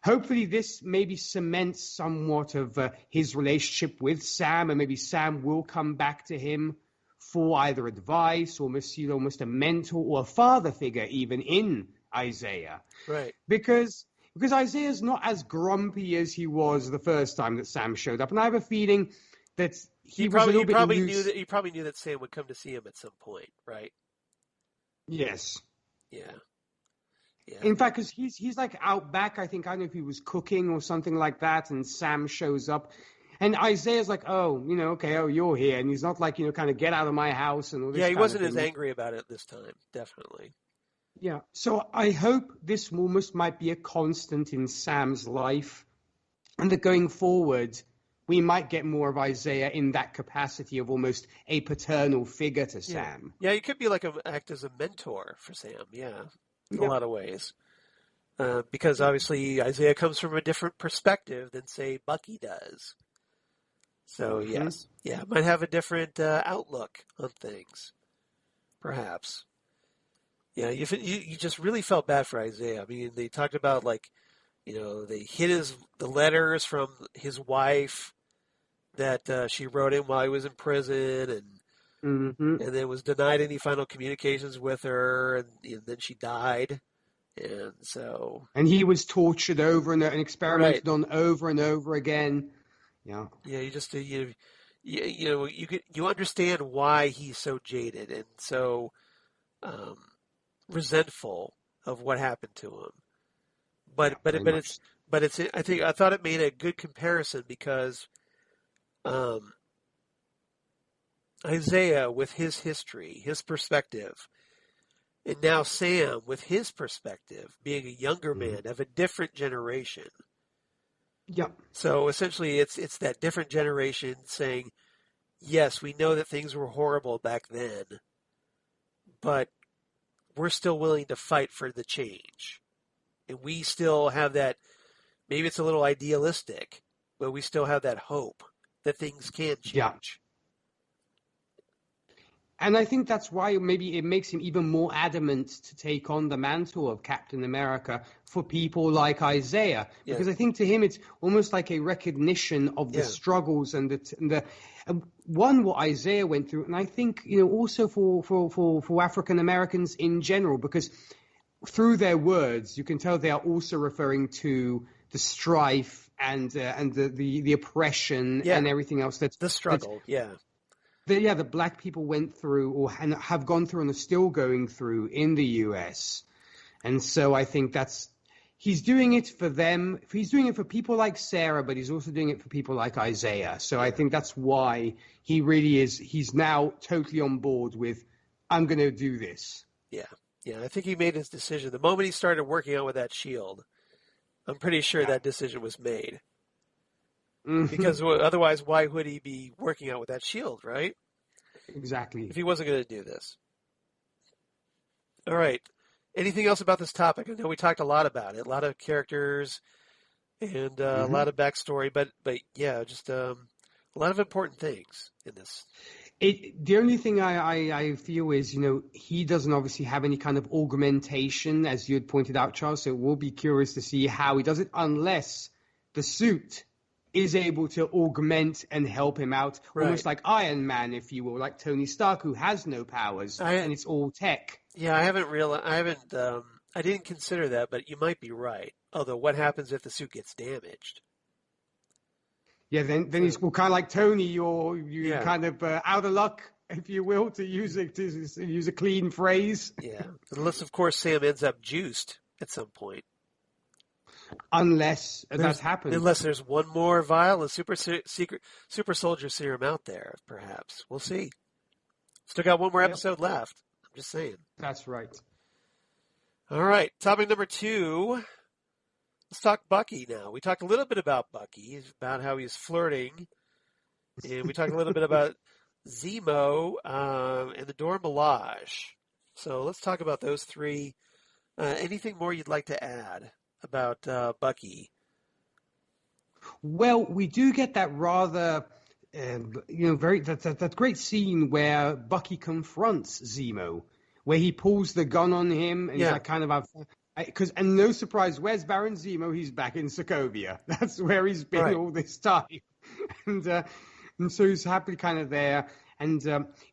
hopefully this maybe cements somewhat of his relationship with Sam, and maybe Sam will come back to him for either advice or almost a mentor or a father figure even in Isaiah. Right. Because Isaiah's not as grumpy as he was the first time that Sam showed up, and I have a feeling that he probably knew that Sam would come to see him at some point, right? Yes. Yeah. Yeah. In fact, because he's like out back, I think, I don't know if he was cooking or something like that, and Sam shows up. And Isaiah's like, oh, okay, oh, you're here. And he's not like, kind of get out of my house and all this Yeah, he kind of wasn't as thing. angry about it this time, definitely. Yeah. So I hope this almost might be a constant in Sam's life. And that going forward, we might get more of Isaiah in that capacity of almost a paternal figure to Sam. Yeah, he could be like act as a mentor for Sam, in a lot of ways. Because obviously Isaiah comes from a different perspective than, say, Bucky does. So, yes. Yeah, might have a different outlook on things, perhaps. Yeah, you just really felt bad for Isaiah. I mean, they talked about, like, they hid the letters from his wife that she wrote him while he was in prison, and then was denied any final communications with her, and then she died. And he was tortured over and experimented on over and over again. Yeah. Yeah, you understand why he's so jaded and so resentful of what happened to him. But I thought it made a good comparison because Isaiah with his history, his perspective, and now Sam with his perspective, being a younger man of a different generation. Yeah. So essentially it's that different generation saying, yes, we know that things were horrible back then, but we're still willing to fight for the change. And we still have that, maybe it's a little idealistic, but we still have that hope that things can change. Yeah. And I think that's why maybe it makes him even more adamant to take on the mantle of Captain America for people like Isaiah. Because I think to him it's almost like a recognition of the struggles and what Isaiah went through. And I think, also for African Americans in general, because through their words, you can tell they are also referring to the strife and the oppression and everything else. That's the struggle, the black people went through or have gone through and are still going through in the U.S. And so I think he's doing it for them. He's doing it for people like Sarah, but he's also doing it for people like Isaiah. So I think that's why he really is. He's now totally on board with, I'm going to do this. Yeah. Yeah. I think he made his decision. The moment he started working out with that shield, I'm pretty sure that decision was made. Because otherwise, why would he be working out with that shield, right? Exactly. If he wasn't going to do this. All right. Anything else about this topic? I know we talked a lot about it, a lot of characters and a lot of backstory, but yeah, just a lot of important things in this. The only thing I feel is, he doesn't obviously have any kind of augmentation, as you had pointed out, Charles, so we'll be curious to see how he does it unless the suit is able to augment and help him out, almost like Iron Man, if you will, like Tony Stark, who has no powers, and it's all tech. Yeah, I didn't consider that, but you might be right. Although, what happens if the suit gets damaged? Yeah, then he's kind of like Tony, you're kind of out of luck, if you will, to use a clean phrase. Yeah, unless, of course, Sam ends up juiced at some point. Unless that happens. Unless there's one more vial of super soldier serum out there, perhaps. We'll see. Still got one more episode left. I'm just saying. That's right. All right. Topic number 2. Let's talk Bucky now. We talked a little bit about Bucky, about how he's flirting. And we talked a little bit about Zemo and the Dora Milaje. So let's talk about those 3. Anything more you'd like to add about Bucky? Well, we do get that rather, that great scene where Bucky confronts Zemo, where he pulls the gun on him, and he's like kind of and no surprise, where's Baron Zemo? He's back in Sokovia. That's where he's been all this time, and so he's happily kind of there. And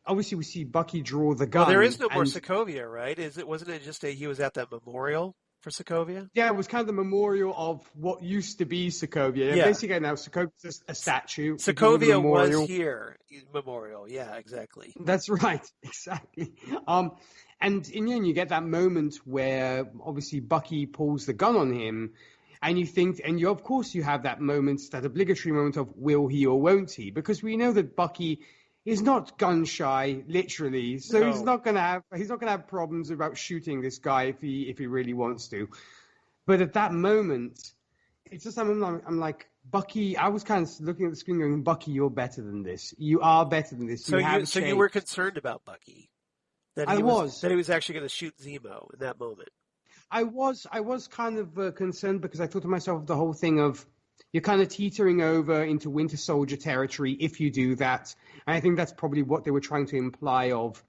obviously, we see Bucky draw the gun. Well, there is no more Sokovia, right? Wasn't it just he was at that memorial? for Sokovia? Yeah, it was kind of the memorial of what used to be Sokovia. Yeah. Basically, now Sokovia's just a statue. Sokovia was here, memorial. Yeah, exactly. That's right, exactly. And in the end, you get that moment where obviously Bucky pulls the gun on him, and you think, and you of course you have that moment, that obligatory moment of will he or won't he? Because we know that Bucky is not gun shy, literally, so No. he's not gonna have problems about shooting this guy if he really wants to. But at that moment, it's just I'm like, Bucky. I was kind of looking at the screen going, Bucky, you're better than this. You are better than this. So you were concerned about Bucky, that he was actually going to shoot Zemo in that moment. I was kind of concerned because I thought to myself the whole thing of you're kind of teetering over into Winter Soldier territory if you do that. And I think that's probably what they were trying to imply of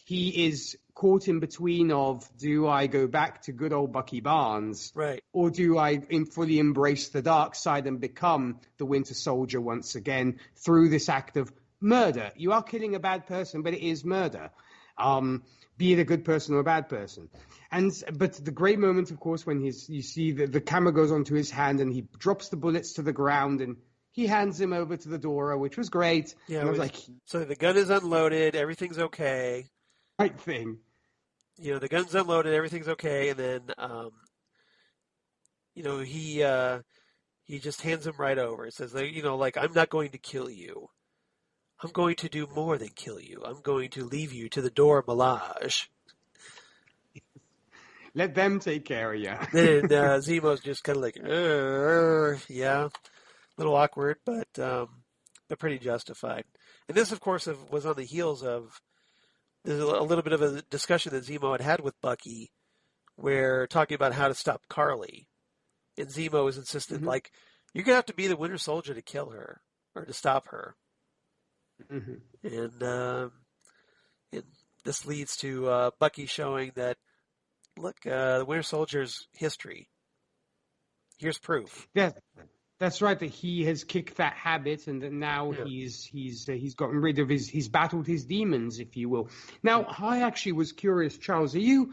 he is caught in between of, do I go back to good old Bucky Barnes? Right. Or do I fully embrace the dark side and become the Winter Soldier once again through this act of murder? You are killing a bad person, but it is murder. Be it a good person or a bad person. But the great moment, of course, when you see the camera goes onto his hand and he drops the bullets to the ground and he hands him over to the Dora, which was great. Yeah, and I was like, so the gun is unloaded, everything's okay. Right thing. The gun's unloaded, everything's okay, and then he just hands him right over. It says, I'm not going to kill you. I'm going to do more than kill you. I'm going to leave you to the Dora Milaje. Let them take care of you. Then Zemo's just kind of like, yeah, a little awkward, but pretty justified. And this, of course, was on the heels of there's a little bit of a discussion that Zemo had with Bucky, where talking about how to stop Carly, and Zemo is insistent, like, you're gonna have to be the Winter Soldier to kill her or to stop her. Mm-hmm. And this leads to Bucky showing that, look, the Winter Soldier's history. Here's proof. Yeah, that's right. That he has kicked that habit, and that now he's gotten rid of he's battled his demons, if you will. Now, I actually was curious, Charles. Were you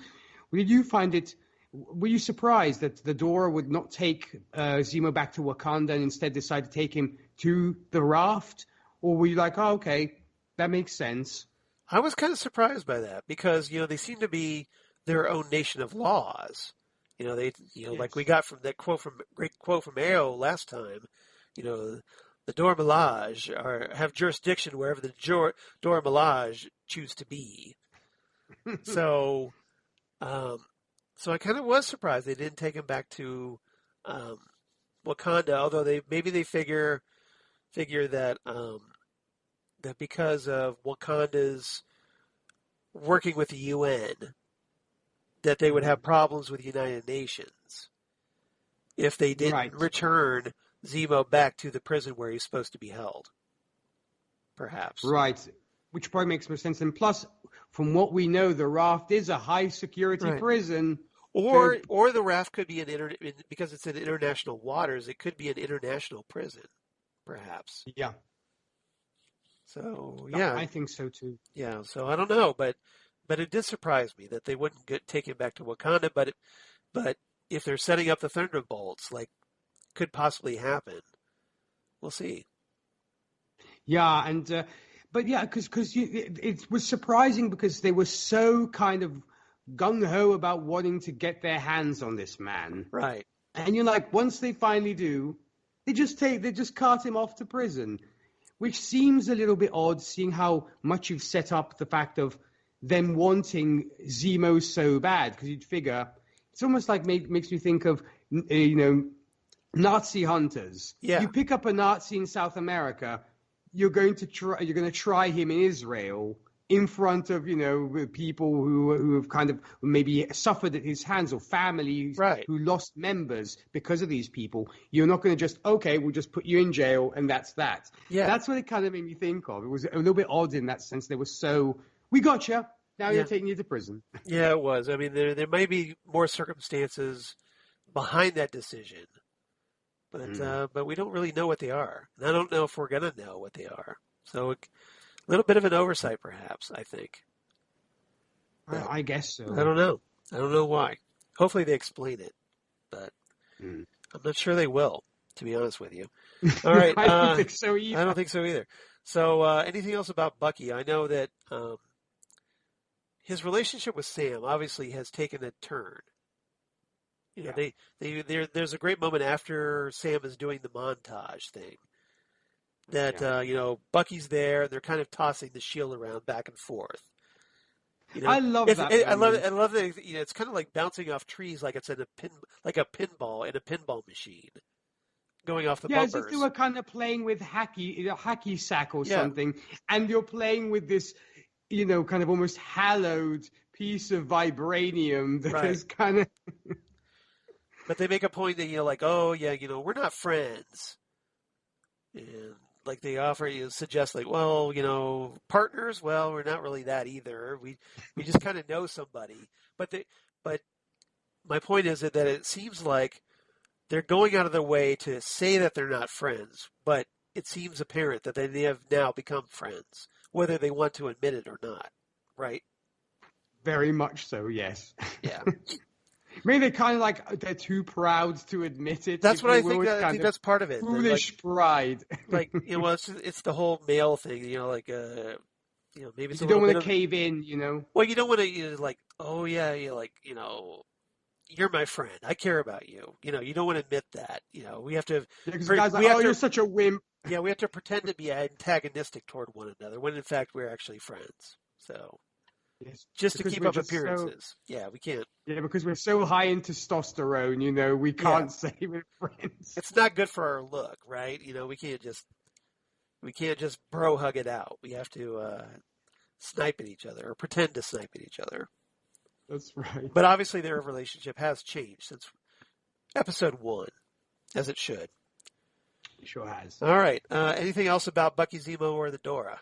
surprised that the Dora would not take Zemo back to Wakanda and instead decide to take him to the raft? Or were you like, oh, okay, that makes sense? I was kind of surprised by that because, they seem to be their own nation of laws. Like we got from that great quote from Arrow last time, the Dora Milaje have jurisdiction wherever the Dora Milaje choose to be. So I kind of was surprised they didn't take him back to Wakanda, although they figure that that because of Wakanda's working with the UN, that they would have problems with the United Nations if they didn't return Zemo back to the prison where he's supposed to be held. Perhaps. Right. Which probably makes more sense. And plus, from what we know, the raft is a high security prison. Or the raft could be because it's in international waters, it could be an international prison, perhaps. Yeah. So, yeah. I think so too. Yeah, so I don't know, but it did surprise me that they wouldn't take him back to Wakanda, but if they're setting up the Thunderbolts, like, could possibly happen. We'll see. Yeah, and but yeah, because it was surprising because they were so kind of gung-ho about wanting to get their hands on this man. Right. And you're like, once they finally do, they just cart him off to prison, which seems a little bit odd, seeing how much you've set up the fact of them wanting Zemo so bad, because you'd figure it's almost like makes me think of Nazi hunters. Yeah. You pick up a Nazi in South America, you're going to try him in Israel in front of people who have kind of maybe suffered at his hands, or families who lost members because of these people. You're not going to just, we'll just put you in jail and that's that. Yeah, that's what it kind of made me think of. It was a little bit odd in that sense. They were so, we got you. Now you're taking you to prison. Yeah, it was. I mean, there might be more circumstances behind that decision, but we don't really know what they are. And I don't know if we're going to know what they are. So a little bit of an oversight, perhaps, I think. I guess so. I don't know. I don't know why. Hopefully they explain it, but I'm not sure they will, to be honest with you. All right. I don't think so either. I don't think so either. So anything else about Bucky? I know that his relationship with Sam obviously has taken a turn. You know, there's a great moment after Sam is doing the montage thing that you know, Bucky's there and they're kind of tossing the shield around back and forth. You know, I love that. I love that. You know, it's kind of like bouncing off trees, like it's in like a pinball in a pinball machine, going off the bumpers. As if they were kind of playing with hacky sack or something, and you're playing with this, you know, kind of almost hallowed piece of vibranium that is kind of. But they make a point that, you know, like, oh yeah, you know, we're not friends, and like they suggest like, well, you know, partners. Well, we're not really that either. We just kind of know somebody. But my point is that it seems like they're going out of their way to say that they're not friends, but it seems apparent that they have now become friends, whether they want to admit it or not. Right? Very much so. Yes. Yeah. Maybe they're kind of like they're too proud to admit it. That's what I think. I think that's part of it. Foolish pride. Like, you know, well, it's the whole male thing. You know, like you know, maybe it's you don't want to cave in. You know. Well, you don't want to like, oh yeah, you like, you know, you're my friend. I care about you. You know, you don't want to admit that. You know, we have to. Because the guy's like, oh, you're such a wimp. Yeah, we have to pretend to be antagonistic toward one another when in fact we're actually friends. So. Yes, just to keep up appearances. Yeah, we can't. Yeah, because we're so high in testosterone, you know, we can't say we're friends. It's not good for our look, right? You know, we can't just bro hug it out. We have to snipe at each other or pretend to snipe at each other. That's right. But obviously their relationship has changed since episode 1, as it should. It sure has. All right. Anything else about Bucky, Zemo, or the Dora?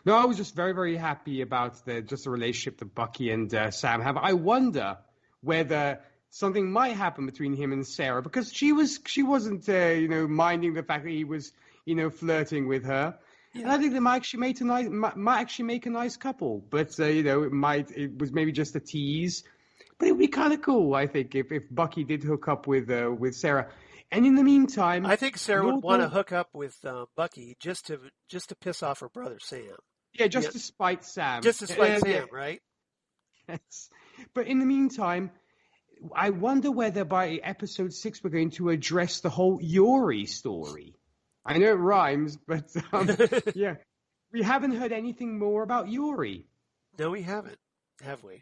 No, I was just very, very happy about the relationship that Bucky and Sam have. I wonder whether something might happen between him and Sarah, because she wasn't you know, minding the fact that he was, you know, flirting with her. Yeah. And I think they might actually make a nice couple. But you know, it was maybe just a tease. But it would be kind of cool, I think, if Bucky did hook up with Sarah. And in the meantime, I think Sarah would want to hook up with Bucky just to piss off her brother Sam. Yeah, to spite Sam. Just to spite Sam, right? Yes. But in the meantime, I wonder whether by episode 6 we're going to address the whole Yori story. I know it rhymes, but yeah, we haven't heard anything more about Yori. No, we haven't, have we?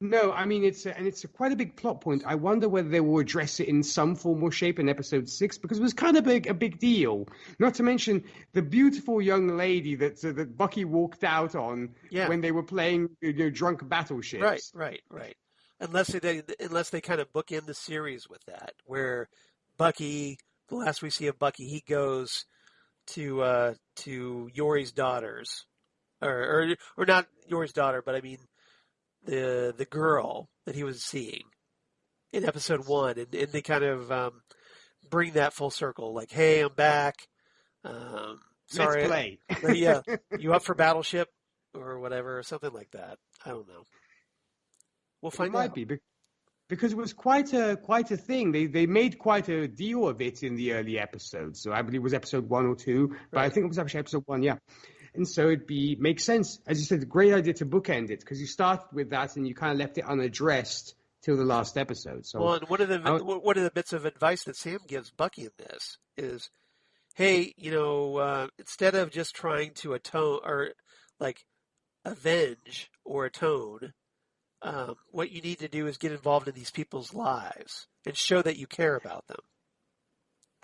No, I mean, it's quite a big plot point. I wonder whether they will address it in some form or shape in episode 6, because it was kind of a big deal. Not to mention the beautiful young lady that Bucky walked out on when they were playing, you know, drunk battleships. Right. Unless they kind of bookend the series with that, where Bucky, the last we see of Bucky, he goes to Yori's daughters, or not Yori's daughter, but I mean. The girl that he was seeing in episode 1, and they kind of bring that full circle, like, hey, I'm back. Sorry, let's play. Yeah, you up for Battleship or whatever, or something like that. I don't know. We'll find out. It might be because it was quite a thing. They made quite a deal of it in the early episodes. So I believe it was episode 1 or 2, but I think it was actually episode 1. Yeah. And so makes sense. As you said, a great idea to bookend it, because you started with that and you kind of left it unaddressed till the last episode. So, well, and one of the bits of advice that Sam gives Bucky in this is, hey, you know, instead of just trying to atone or like avenge or atone, what you need to do is get involved in these people's lives and show that you care about them.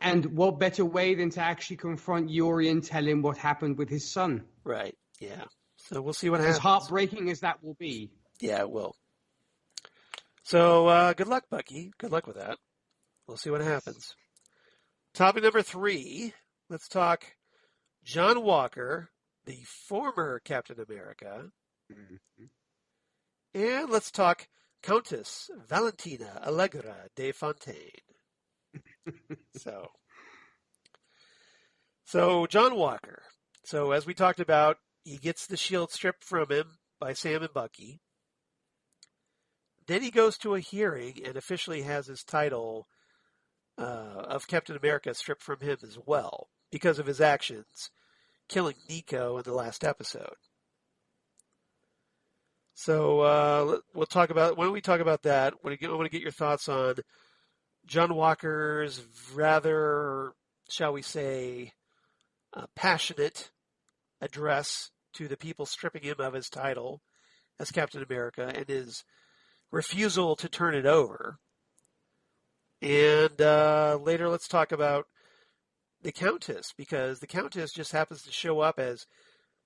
And what better way than to actually confront Yori and tell him what happened with his son? Right, yeah. So we'll see what happens. As heartbreaking as that will be. Yeah, it will. So good luck, Bucky. Good luck with that. We'll see what happens. Topic number 3. Let's talk John Walker, the former Captain America. Mm-hmm. And let's talk Countess Valentina Allegra de Fontaine. So John Walker. So as we talked about, he gets the shield stripped from him by Sam and Bucky. then he goes to a hearing and officially has his title of Captain America stripped from him as well because of his actions, killing Nico in the last episode. So we'll talk about. Why don't we talk about that? I want to get your thoughts on John Walker's rather, shall we say, passionate address to the people stripping him of his title as Captain America and his refusal to turn it over. And later, let's talk about the Countess, because the Countess just happens to show up as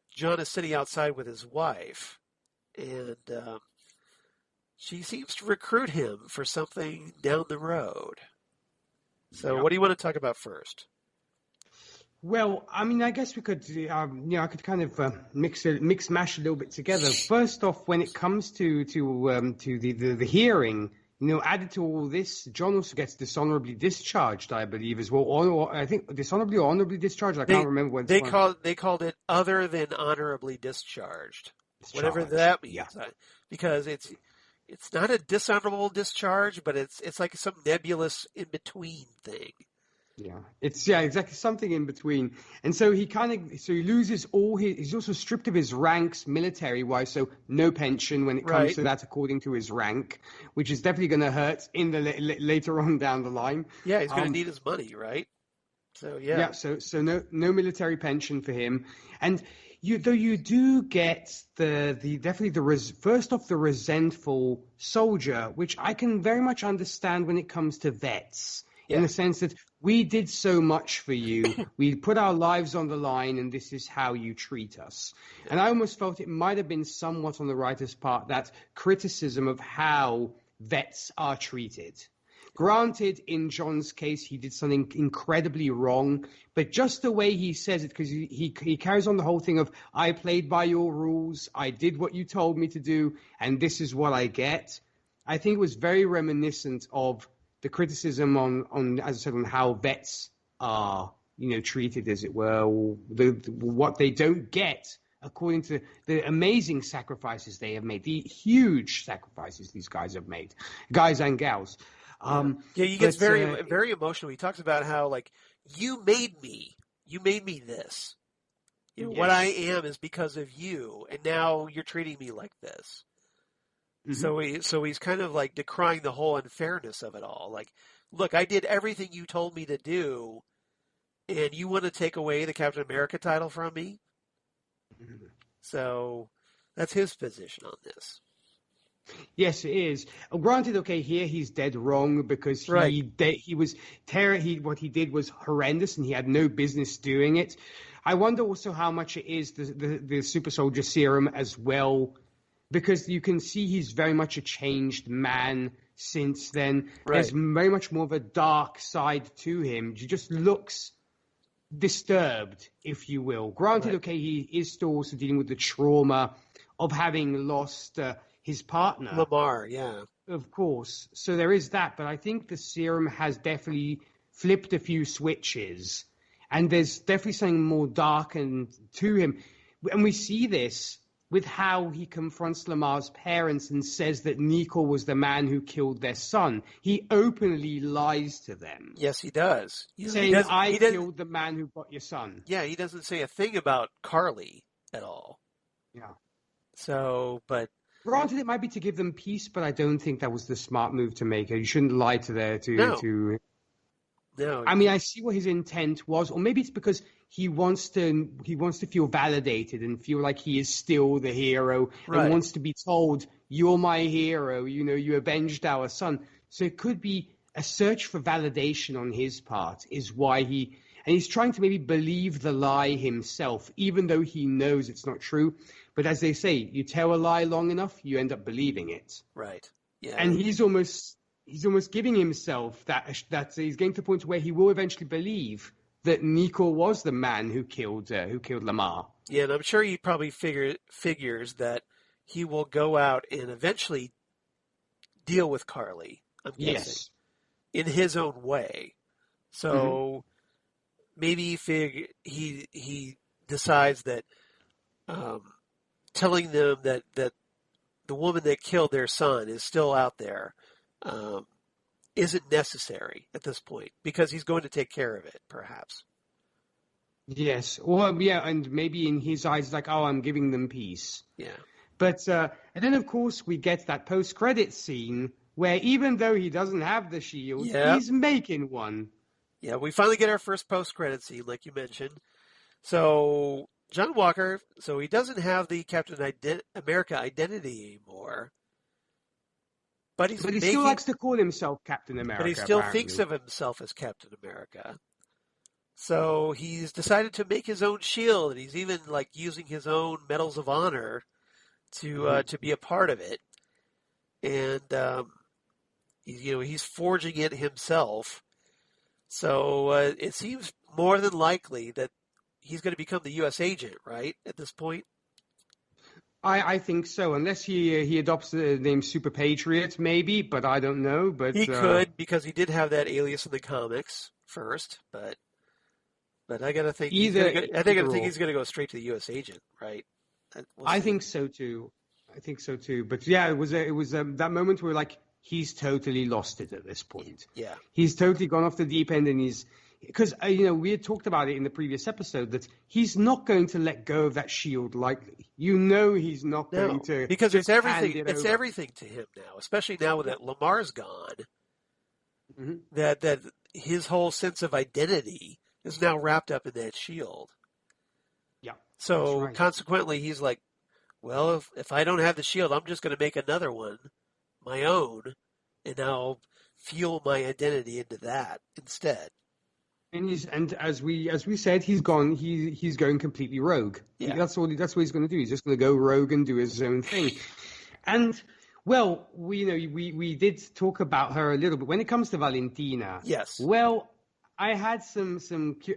John is sitting outside with his wife. And she seems to recruit him for something down the road. So what do you want to talk about first? Well, I mean, I guess we could, I could kind of mix mash a little bit together. First off, when it comes to the hearing, added to all this, John also gets dishonorably discharged, I believe, as well. Or I think dishonorably or honorably discharged. I can't remember when. They called it other than honorably discharged. Whatever that means, because it's not a dishonorable discharge, but it's like some nebulous in between thing. Yeah, it's exactly something in between, and so he loses all his. He's also stripped of his ranks military wise, so no pension when it comes to that, according to his rank, which is definitely going to hurt in the later on down the line. Yeah, he's going to need his money, right? So yeah, so no military pension for him, and. You do get first off the resentful soldier, which I can very much understand when it comes to vets, in the sense that we did so much for you, we put our lives on the line, and this is how you treat us. And I almost felt it might have been somewhat on the writer's part, that criticism of how vets are treated. Granted, in John's case, he did something incredibly wrong, but just the way he says it, because he carries on the whole thing of, I played by your rules, I did what you told me to do, and this is what I get. I think it was very reminiscent of the criticism on as I said, on how vets are, treated, as it were, or what they don't get according to the amazing sacrifices they have made, the huge sacrifices these guys have made, guys and gals. He gets very emotional. He talks about how, like, you made me this. What I am is because of you, and now you're treating me like this. Mm-hmm. So he's kind of like decrying the whole unfairness of it all. Like, look, I did everything you told me to do, and you want to take away the Captain America title from me? Mm-hmm. So that's his position on this. Yes, it is. Granted, okay, here he's dead wrong because what he did was horrendous and he had no business doing it. I wonder also how much it is the super soldier serum as well, because you can see he's very much a changed man since then. Right. There's very much more of a dark side to him. He just looks disturbed, if you will. Granted, okay, he is still also dealing with the trauma of having lost his partner. Lamar, yeah. Of course. So there is that, but I think the serum has definitely flipped a few switches, and there's definitely something more dark and to him. And we see this with how he confronts Lamar's parents and says that Nico was the man who killed their son. He openly lies to them. Yes, he does. Saying, I killed the man who got your son. Yeah, he doesn't say a thing about Carly at all. Yeah. So, but... Granted, it might be to give them peace, but I don't think that was the smart move to make. You shouldn't lie to No. I mean, I see what his intent was, or maybe it's because he wants to feel validated and feel like he is still the hero, and wants to be told, "You're my hero. You avenged our son." So it could be a search for validation on his part, is why he's trying to maybe believe the lie himself, even though he knows it's not true. But as they say, you tell a lie long enough, you end up believing it. Right. Yeah. And he's almost giving himself that he's getting to the point where he will eventually believe that Nico was the man who killed Lamar. Yeah, and I'm sure he probably figures that he will go out and eventually deal with Carly. I'm guessing. Yes. In his own way. So maybe he decides that telling them that the woman that killed their son is still out there isn't necessary at this point because he's going to take care of it, perhaps. Yes. Well, yeah, and maybe in his eyes, like, oh, I'm giving them peace. Yeah. But, and then, of course, we get that post-credit scene where even though he doesn't have the shield, he's making one. Yeah, we finally get our first post-credit scene, like you mentioned. So, John Walker, so he doesn't have the Captain America identity anymore. But he still likes to call himself Captain America. But he still apparently thinks of himself as Captain America. So he's decided to make his own shield, and he's even like using his own medals of honor to be a part of it. And he's forging it himself. So it seems more than likely that he's going to become the U.S. agent, right? At this point. I think so, unless he adopts the name Super Patriot, maybe, but I don't know. But he could, because he did have that alias in the comics first. But I gotta think. I think he's gonna go straight to the U.S. agent, right? I think so too. But yeah, it was that moment where like he's totally lost it at this point. Yeah, he's totally gone off the deep end, and he's. Because, we had talked about it in the previous episode that he's not going to let go of that shield lightly. He's not going to. Because it's everything. It's everything to him now, especially now that Lamar's gone. Mm-hmm. That his whole sense of identity is now wrapped up in that shield. Yeah. So consequently, he's like, well, if I don't have the shield, I'm just going to make another one, my own, and I'll fuel my identity into that instead. And as we said, he's going completely rogue. Yeah. That's what he's going to do. He's just going to go rogue and do his own thing. And well, we did talk about her a little bit when it comes to Valentina. Yes. Well, I had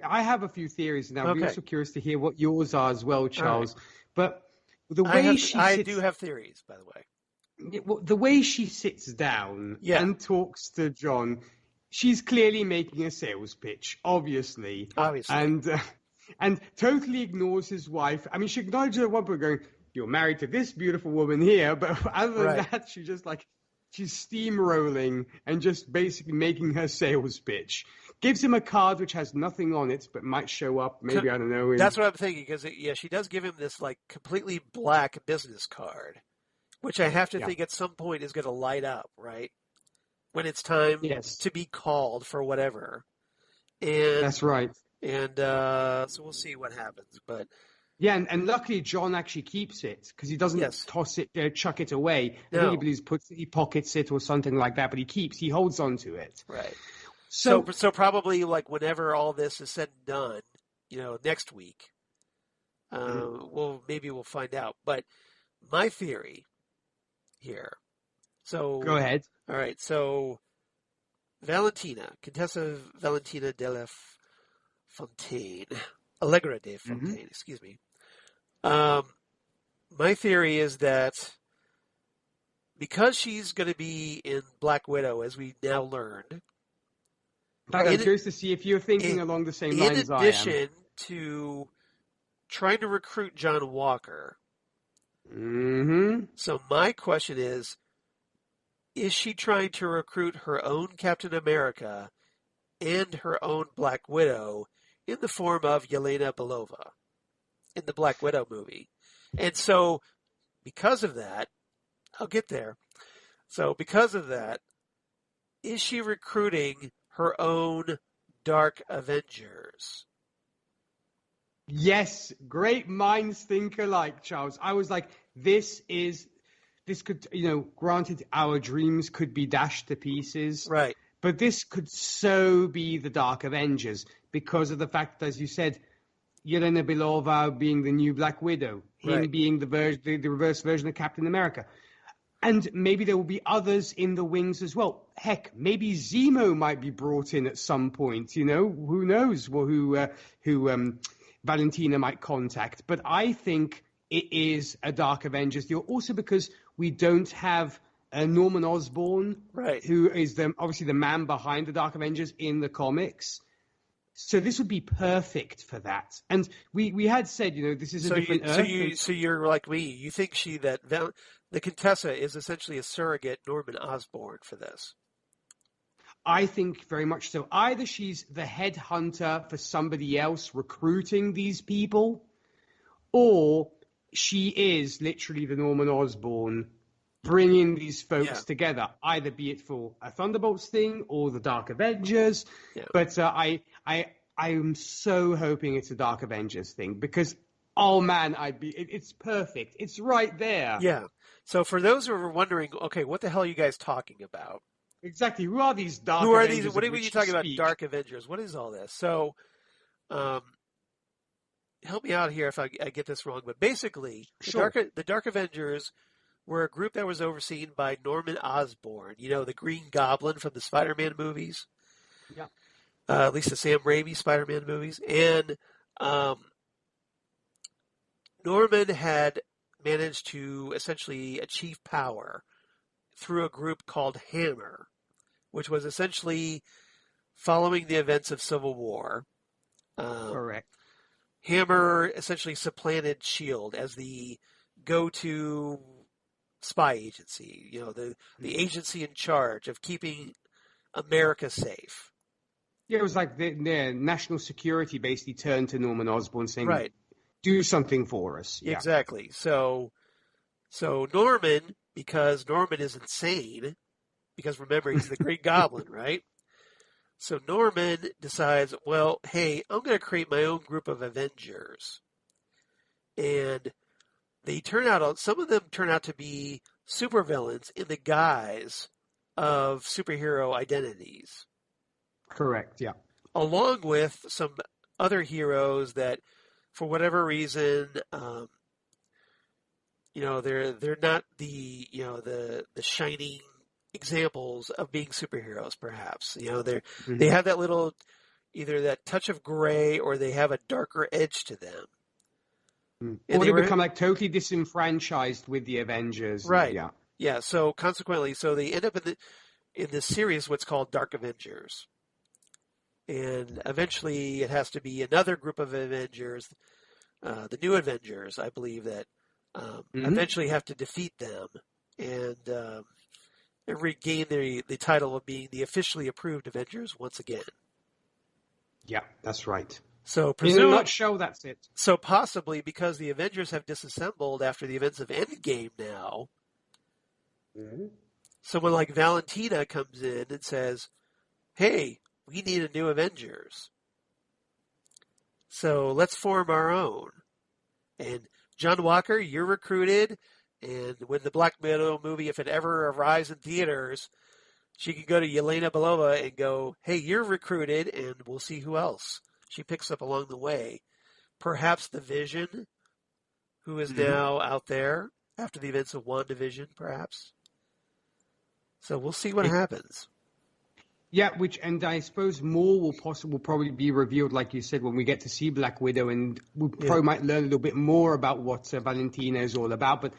I have a few theories, and I'm also curious to hear what yours are as well, Charles. Right. But the way I do have theories, by the way. The way she sits down and talks to John. She's clearly making a sales pitch, obviously. And totally ignores his wife. I mean, she acknowledges at one point going, you're married to this beautiful woman here, but other than that, she's just like, she's steamrolling and just basically making her sales pitch. Gives him a card which has nothing on it, but might show up, maybe, I don't know. That's what I'm thinking, because, she does give him this, like, completely black business card, which I have to think at some point is going to light up, right? When it's time to be called for whatever. And that's right. And so we'll see what happens. But yeah, and luckily John actually keeps it because he doesn't toss it, chuck it away. No. I think he believes he pockets it or something like that, but he holds on to it. Right. So probably like whenever all this is said and done, next week, we'll find out. But my theory here. So go ahead. All right, so Contessa Valentina de Fontaine, Allegra de Fontaine, excuse me. My theory is that because she's going to be in Black Widow, as we now learned. I'm curious to see if you're thinking along the same lines as I am. In addition to trying to recruit John Walker. Mm-hmm. So my question is she trying to recruit her own Captain America and her own Black Widow in the form of Yelena Belova in the Black Widow movie? And so because of that, I'll get there. So because of that, is she recruiting her own Dark Avengers? Yes, great minds think alike, Charles. I was like, this could, granted our dreams could be dashed to pieces. Right. But this could so be the Dark Avengers because of the fact that, as you said, Yelena Belova being the new Black Widow, him being the reverse version of Captain America. And maybe there will be others in the wings as well. Heck, maybe Zemo might be brought in at some point, who knows who Valentina might contact. But I think it is a Dark Avengers deal. Also because we don't have Norman Osborn, who is obviously the man behind the Dark Avengers in the comics. So this would be perfect for that. And we had said, this is a different Earth. So you're like me. You think that the Contessa is essentially a surrogate Norman Osborn for this. I think very much so. Either she's the headhunter for somebody else recruiting these people, or she is literally the Norman Osborn bringing these folks together, either be it for a Thunderbolts thing or the Dark Avengers. Yeah. But I am so hoping it's a Dark Avengers thing because, oh man, it's perfect. It's right there. Yeah. So for those who are wondering, okay, what the hell are you guys talking about? Exactly. Who are these Dark Avengers? Who are these? What are you talking about, Dark Avengers? What is all this? So, help me out here if I get this wrong, but basically, the Dark Avengers were a group that was overseen by Norman Osborn, the Green Goblin from the Spider-Man movies. Yeah. At least the Sam Raimi Spider-Man movies. And Norman had managed to essentially achieve power through a group called Hammer, which was essentially following the events of Civil War. Correct. Hammer essentially supplanted S.H.I.E.L.D. as the go-to spy agency, the agency in charge of keeping America safe. Yeah, it was like the national security basically turned to Norman Osborn saying, right, do something for us. Yeah. Exactly. So Norman, because Norman is insane, because remember, he's the Green Goblin, right? So Norman decides, well, hey, I'm going to create my own group of Avengers. And some of them turn out to be supervillains in the guise of superhero identities. Correct, yeah. Along with some other heroes that, for whatever reason, they're not the shining examples of being superheroes, perhaps. They have that little, either that touch of gray or they have a darker edge to them. Or they become like totally disenfranchised with the Avengers. Right. Yeah. Yeah. So consequently, they end up in this series, what's called Dark Avengers. And eventually it has to be another group of Avengers, the New Avengers, I believe, that eventually have to defeat them and regain the title of being the officially approved Avengers once again. Yeah, that's right. So in a nutshell, that's it. So possibly because the Avengers have disassembled after the events of Endgame now, someone like Valentina comes in and says, hey, we need a new Avengers. So let's form our own. And John Walker, you're recruited. And when the Black Widow movie, if it ever arrives in theaters, she can go to Yelena Belova and go, hey, you're recruited, and we'll see who else she picks up along the way. Perhaps the Vision, who is now out there after the events of WandaVision, perhaps. So we'll see what happens. Yeah, and I suppose more will probably be revealed, like you said, when we get to see Black Widow, and we probably might learn a little bit more about what Valentina is all about. But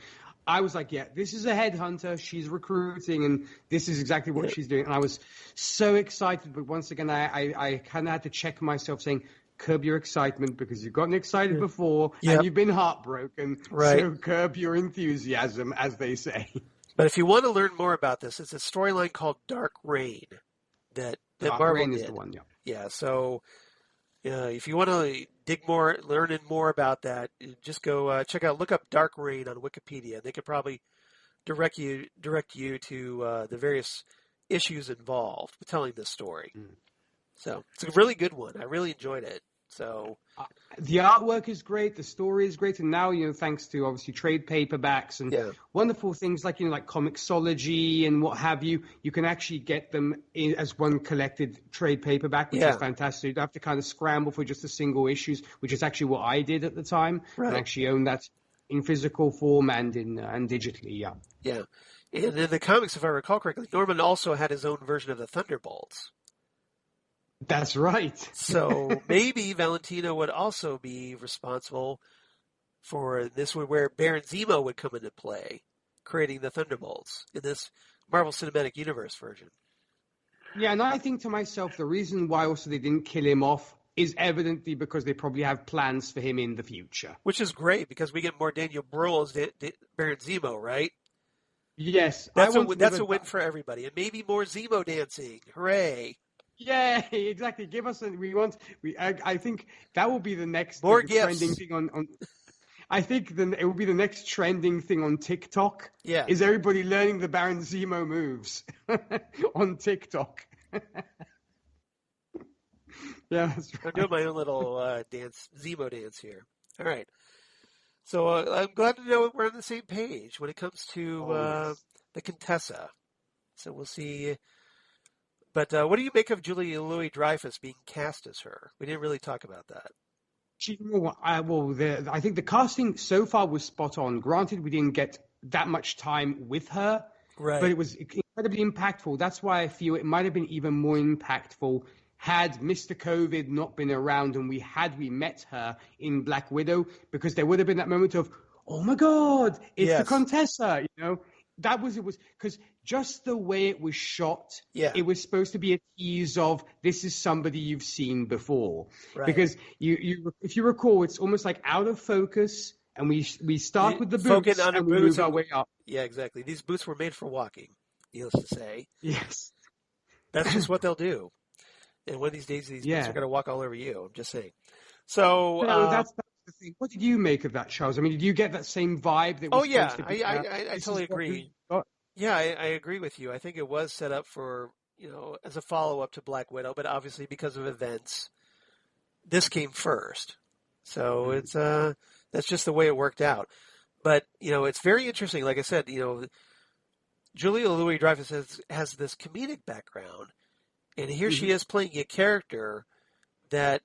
I was like, this is a headhunter. She's recruiting, and this is exactly what she's doing. And I was so excited. But once again, I kind of had to check myself saying, curb your excitement because you've gotten excited before and you've been heartbroken. Right. So curb your enthusiasm, as they say. But if you want to learn more about this, it's a storyline called Dark Reign that Marvel Reign did. Is the one, Yeah, so if you want to learn more about that, just go look up Dark Reign on Wikipedia. They could probably direct you to the various issues involved with telling this story. So it's a really good one. I really enjoyed it. So the artwork is great, the story is great, and now thanks to obviously trade paperbacks and wonderful things like like Comixology and what have you, you can actually get them as one collected trade paperback, which is fantastic. You don't have to kind of scramble for just the single issues, which is actually what I did at the time, and actually own that in physical form and digitally. Yeah, and in the comics, if I recall correctly, Norman also had his own version of the Thunderbolts. That's right. So maybe Valentina would also be responsible for this, where Baron Zemo would come into play, creating the Thunderbolts in this Marvel Cinematic Universe version. Yeah, and I think to myself, the reason why also they didn't kill him off is evidently because they probably have plans for him in the future. Which is great, because we get more Daniel Bruhl as Baron Zemo, right? Yes, That's a win for everybody, and maybe more Zemo dancing. Hooray! Yeah, exactly. Give us I think that will be the next More trending gifts. thing on. I think then it will be the next trending thing on TikTok. Yeah. Is everybody learning the Baron Zemo moves on TikTok? Yeah, that's right. I'm doing my own little Zemo dance here. All right. So I'm glad to know we're on the same page when it comes to Yes. the Contessa. So we'll see. But what do you make of Julia Louis-Dreyfus being cast as her? We didn't really talk about that. I think the casting so far was spot on. Granted, we didn't get that much time with her, Right. but it was incredibly impactful. That's why I feel it might have been even more impactful had Mr. COVID not been around and we met her in Black Widow, because there would have been that moment of, oh my God, it's the Contessa, That was, it was, because just the way it was shot, it was supposed to be a tease of, this is somebody you've seen before. Right. Because if you recall, it's almost like out of focus, and we start with the boots and we move our way up. Yeah, exactly. These boots were made for walking, needless to say. Yes. That's just what they'll do. And one of these days, these boots are going to walk all over you. I'm just saying. So that's the thing. What did you make of that, Charles? I mean, did you get that same vibe? That was supposed to be, I totally agree. Yeah, I agree with you. I think it was set up for, as a follow-up to Black Widow, but obviously because of events, this came first. So it's that's just the way it worked out. But, it's very interesting. Like I said, Julia Louis-Dreyfus has this comedic background, and here she is playing a character that,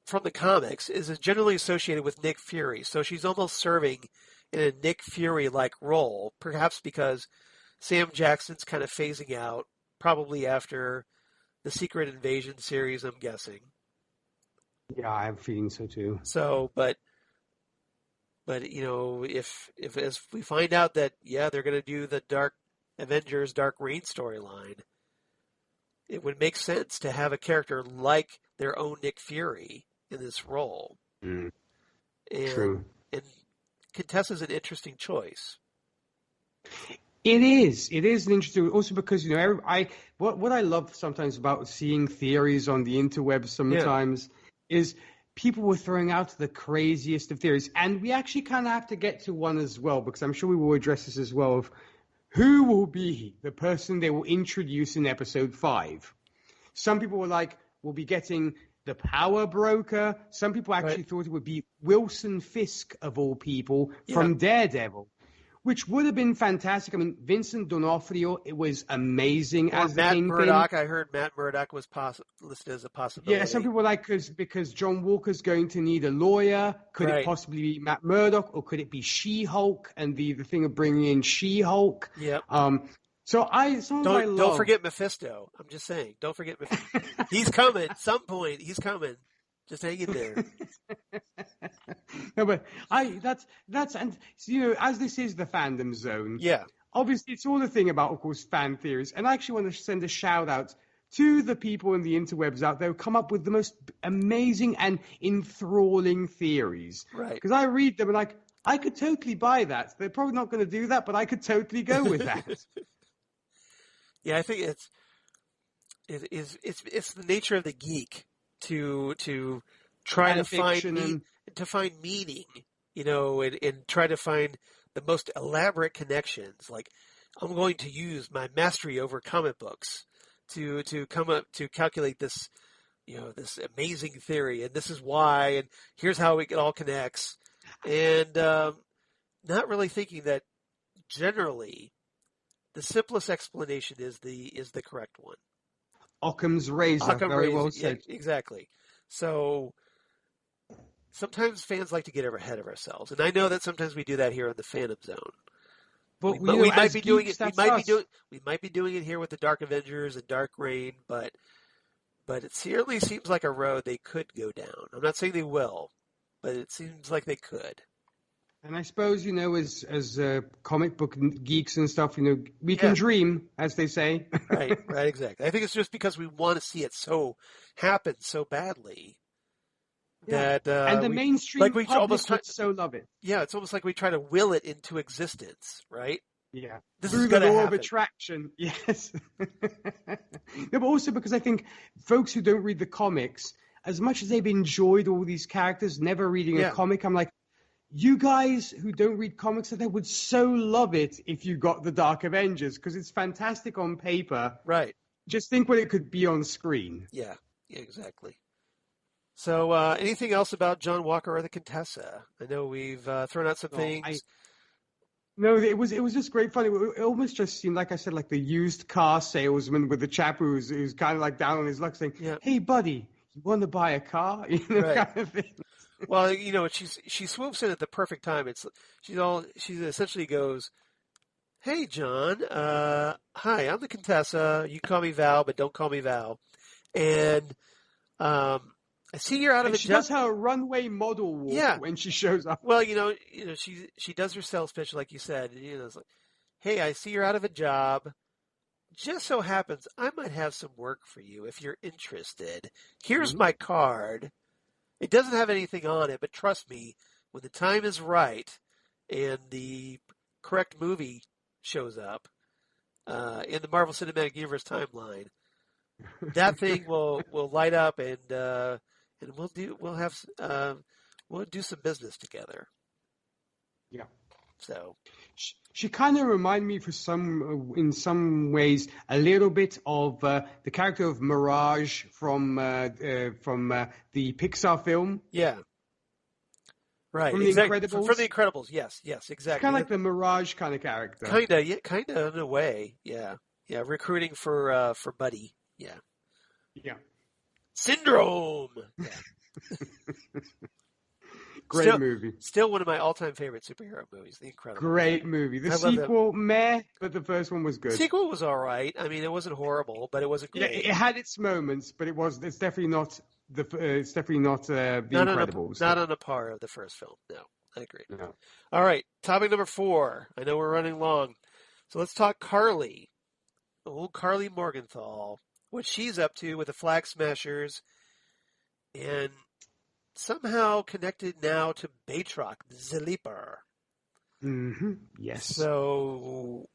from the comics, is generally associated with Nick Fury. So she's almost serving in a Nick Fury-like role, perhaps because Sam Jackson's kind of phasing out, probably after the Secret Invasion series, I'm guessing. Yeah, I'm feeling so too. So, but if as we find out that they're going to do the Dark Avengers Dark Reign storyline, it would make sense to have a character like their own Nick Fury in this role. True. And Contessa's an interesting choice. It is an interesting, also because what I love sometimes about seeing theories on the interwebs sometimes is people were throwing out the craziest of theories, and we actually kind of have to get to one as well, because I'm sure we will address this as well, of who will be the person they will introduce in episode 5. Some people were like, we'll be getting the power broker. Some people actually thought it would be Wilson Fisk, of all people, from Daredevil, which would have been fantastic. I mean, Vincent D'Onofrio, it was amazing as the Kingpin. Matt Murdock. I heard Matt Murdock was listed as a possibility. Yeah, some people were like, because John Walker's going to need a lawyer. Could it possibly be Matt Murdock, or could it be She-Hulk and the thing of bringing in She-Hulk? Yep. Don't forget Mephisto. I'm just saying, don't forget Mephisto. He's coming. At some point, he's coming. Just hang in there. No, but that's and as this is the fandom zone. Yeah. Obviously, it's all a thing about, of course, fan theories, and I actually want to send a shout out to the people in the interwebs out there who come up with the most amazing and enthralling theories. Right. Because I read them and I could totally buy that. They're probably not going to do that, but I could totally go with that. Yeah, I think it's the nature of the geek to try to find meaning, and try to find the most elaborate connections. Like, I'm going to use my mastery over comic books to come up to calculate this, this amazing theory, and this is why, and here's how it all connects, and not really thinking that generally the simplest explanation is the correct one. Occam's razor. Very well said. Yeah, exactly. So sometimes fans like to get ahead of ourselves, and I know that sometimes we do that here on the Phantom Zone. But we might be doing it. We might be doing it here with the Dark Avengers and Dark Reign, but it certainly seems like a road they could go down. I'm not saying they will, but it seems like they could. And I suppose, as comic book geeks and stuff, we can dream, as they say. Right, exactly. I think it's just because we want to see it happen so badly that and the mainstream public would so love it. Yeah, it's almost like we try to will it into existence, right? Yeah. This is Through the going to law of happen. attraction. Yes. No, but also because I think folks who don't read the comics, as much as they've enjoyed all these characters, never reading a Yeah. comic, I'm like, you guys who don't read comics, they would so love it if you got the Dark Avengers because it's fantastic on paper. Right. Just think what it could be on screen. Yeah. Yeah, exactly. So, anything else about John Walker or the Contessa? I know we've thrown out some things. No, it was just great fun. It almost just seemed, like I said, like the used car salesman with the chap who's kind of like down on his luck saying, Yeah. "Hey, buddy, you want to buy a car?" Right. Kind of thing. Well, she swoops in at the perfect time. She essentially goes, "Hey, John. Hi, I'm the Contessa. You can call me Val, but don't call me Val. And I see you're out of And a she job." does her runway model walk when she shows up. Well, she does her sales pitch like you said. It's like, "Hey, I see you're out of a job. Just so happens I might have some work for you if you're interested. Here's my card. It doesn't have anything on it, but trust me, when the time is right and the correct movie shows up in the Marvel Cinematic Universe timeline, that thing will light up and we'll do some business together." Yeah. So she kind of reminded me, in some ways, a little bit of the character of Mirage from the Pixar film. yeah, right. From the Exactly. Incredibles. From the Incredibles, yes, exactly. It's kind of like the Mirage kind of character. Kind of in a way, yeah. Recruiting for Buddy, yeah. Yeah. Syndrome. Yeah. Great movie. Still one of my all-time favorite superhero movies, The Incredibles. Great movie. The sequel, meh, but the first one was good. The sequel was all right. I mean, it wasn't horrible, but it wasn't great. Yeah, it had its moments, but it's definitely not the Incredibles. Not on a par of the first film. No, I agree. No. All right, topic number 4. I know we're running long, so let's talk Carly. Old Carly Morgenthau. What she's up to with the Flag Smashers, and somehow connected now to Batroc, the Leaper. Mm-hmm. Yes. So,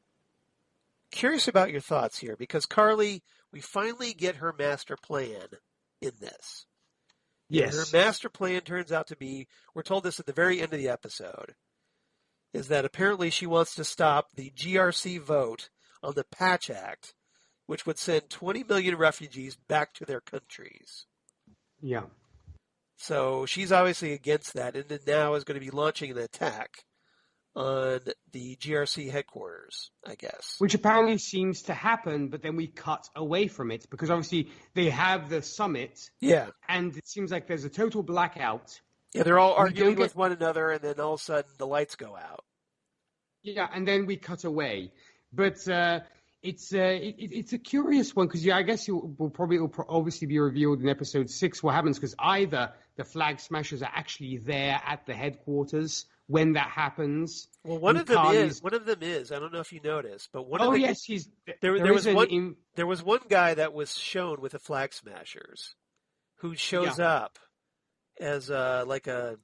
curious about your thoughts here, because Carly, we finally get her master plan in this. Yes. And her master plan turns out to be, we're told this at the very end of the episode, is that apparently she wants to stop the GRC vote on the Patch Act, which would send 20 million refugees back to their countries. Yeah. So she's obviously against that, and then now is going to be launching an attack on the GRC headquarters, I guess. Which apparently seems to happen, but then we cut away from it, because obviously they have the summit. Yeah. And it seems like there's a total blackout. Yeah, they're all arguing with one another, and then all of a sudden the lights go out. Yeah, and then we cut away. But it's a curious one, because I guess it will obviously be revealed in episode 6 what happens, because either the Flag Smashers are actually there at the headquarters when that happens. Well, one of them is. I don't know if you noticed, but one of them. Oh yes, there was one guy that was shown with the Flag Smashers, who shows up as like a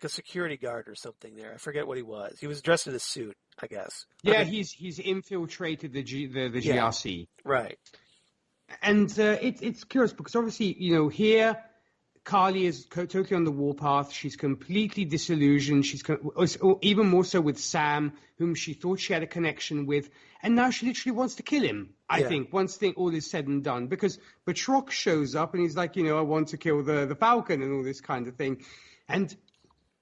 security guard or something there. I forget what he was. He was dressed in a suit, I guess. Yeah, he's infiltrated the GRC. Right. And it's curious because obviously, here Carly is totally on the warpath. She's completely disillusioned. She's even more so with Sam, whom she thought she had a connection with. And now she literally wants to kill him, I think, once all is said and done. Because Batroc shows up and he's like, I want to kill the Falcon and all this kind of thing. And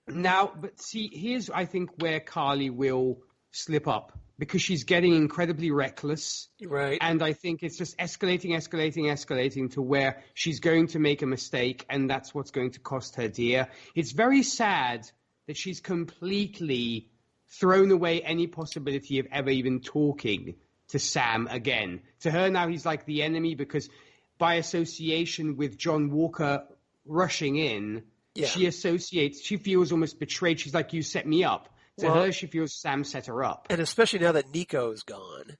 now, but see, here's, I think, where Carly will slip up. Because she's getting incredibly reckless. Right. And I think it's just escalating to where she's going to make a mistake, and that's what's going to cost her dear. It's very sad that she's completely thrown away any possibility of ever even talking to Sam again. To her now, he's like the enemy because by association with John Walker rushing in, she feels almost betrayed. She's like, you set me up. To her, she feels Sam set her up. And especially now that Nico's gone,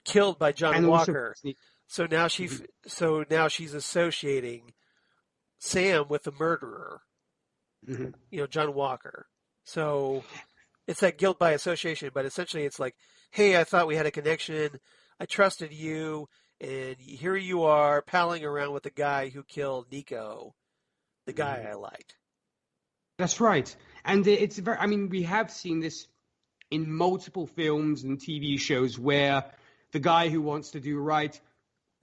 killed by John Walker. So now she's associating Sam with the murderer, John Walker. So it's that guilt by association, but essentially it's like hey, I thought we had a connection. I trusted you. And here you are palling around with the guy who killed Nico, the guy I liked. That's right. And it's very, I mean, we have seen this in multiple films and TV shows where the guy who wants to do right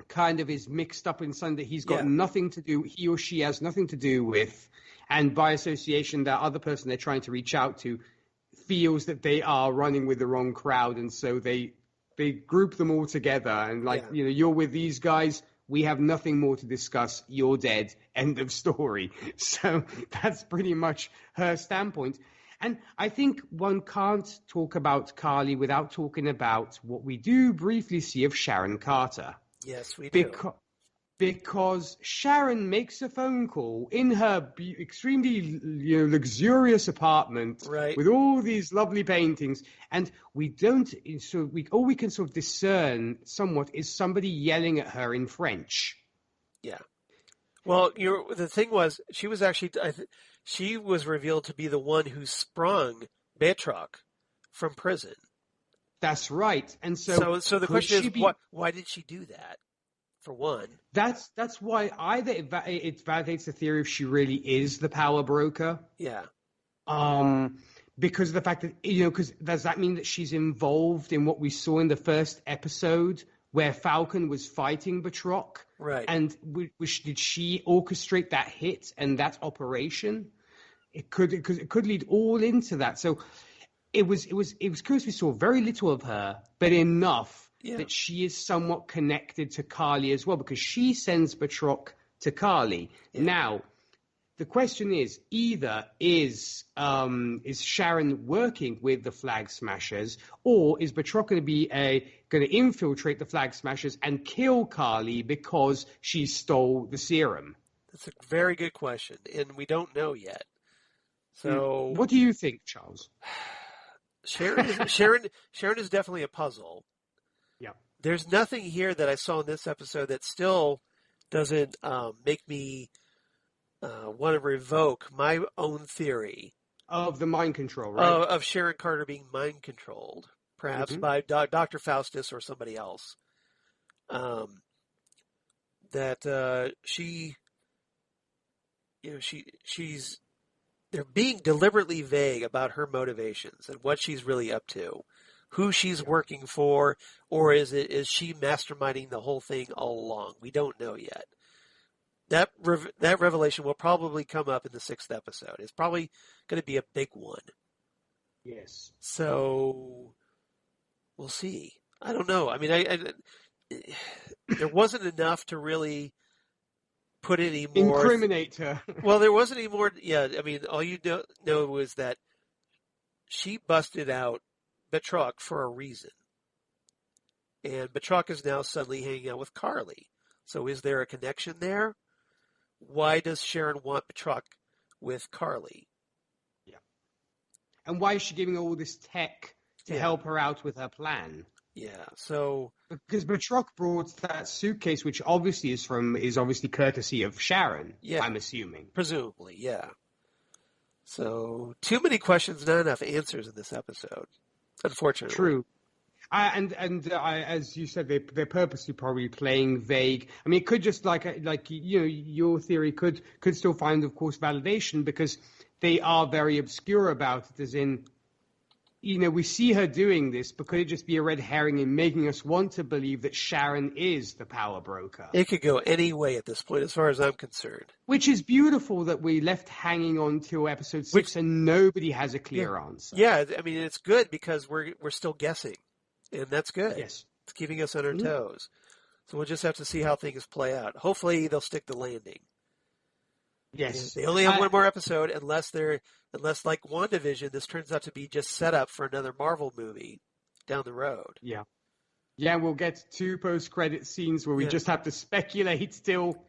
kind of is mixed up in something that he's got nothing to do, he or she has nothing to do with. And by association, that other person they're trying to reach out to feels that they are running with the wrong crowd. And so they group them all together and you're with these guys. We have nothing more to discuss. You're dead. End of story. So that's pretty much her standpoint. And I think one can't talk about Carly without talking about what we do briefly see of Sharon Carter. Yes, we do. Because Sharon makes a phone call in her extremely luxurious apartment with all these lovely paintings, and all we can sort of discern somewhat is somebody yelling at her in French. Yeah. Well, the thing was, she was actually she was revealed to be the one who sprung Betrock from prison. That's right, and so the question is, why did she do that? For one, that's why either it validates the theory if she really is the power broker. Yeah. Because of the fact that because does that mean that she's involved in what we saw in the first episode where Falcon was fighting Betrock? Right. And did she orchestrate that hit and that operation? It could lead all into that. So it was curious. We saw very little of her, but enough. Yeah. That she is somewhat connected to Carly as well, because she sends Betrock to Carly. Yeah. Now, the question is, either is Sharon working with the Flag Smashers, or is Betrock going to infiltrate the Flag Smashers and kill Carly because she stole the serum? That's a very good question, and we don't know yet. So, what do you think, Charles? Sharon is definitely a puzzle. Yeah. There's nothing here that I saw in this episode that still doesn't make me want to revoke my own theory of the mind control, right? Of Sharon Carter being mind controlled, perhaps by Dr. Faustus or somebody else. That they're being deliberately vague about her motivations and what she's really up to. Who she's working for, or is she masterminding the whole thing all along? We don't know yet. That revelation will probably come up in the 6th episode. It's probably going to be a big one. Yes. So we'll see. I don't know. I mean, there wasn't enough to really put any more. Incriminate her. Well, there wasn't any more. Yeah, I mean, all you know was that she busted out Betrock for a reason. And Betrock is now suddenly hanging out with Carly. So is there a connection there? Why does Sharon want Betrock with Carly? Yeah. And why is she giving all this tech to help her out with her plan? Yeah, so because Betrock brought that suitcase, which obviously is obviously courtesy of Sharon. Yeah, I'm assuming. Presumably, yeah. So too many questions, not enough answers in this episode. Unfortunately. True. As you said, they're purposely probably playing vague. I mean, it could just your theory could still find, of course, validation because they are very obscure about it. As in, we see her doing this, but could it just be a red herring in making us want to believe that Sharon is the power broker? It could go any way at this point, as far as I'm concerned. Which is beautiful that we left hanging on till episode 6 and nobody has a clear answer. Yeah, I mean, it's good because we're still guessing, and that's good. Yes. It's keeping us on our toes. So we'll just have to see how things play out. Hopefully they'll stick the landing. Yes. They only have one more episode, unless like WandaVision, this turns out to be just set up for another Marvel movie down the road. Yeah. Yeah, we'll get 2 post-credit scenes where we just have to speculate till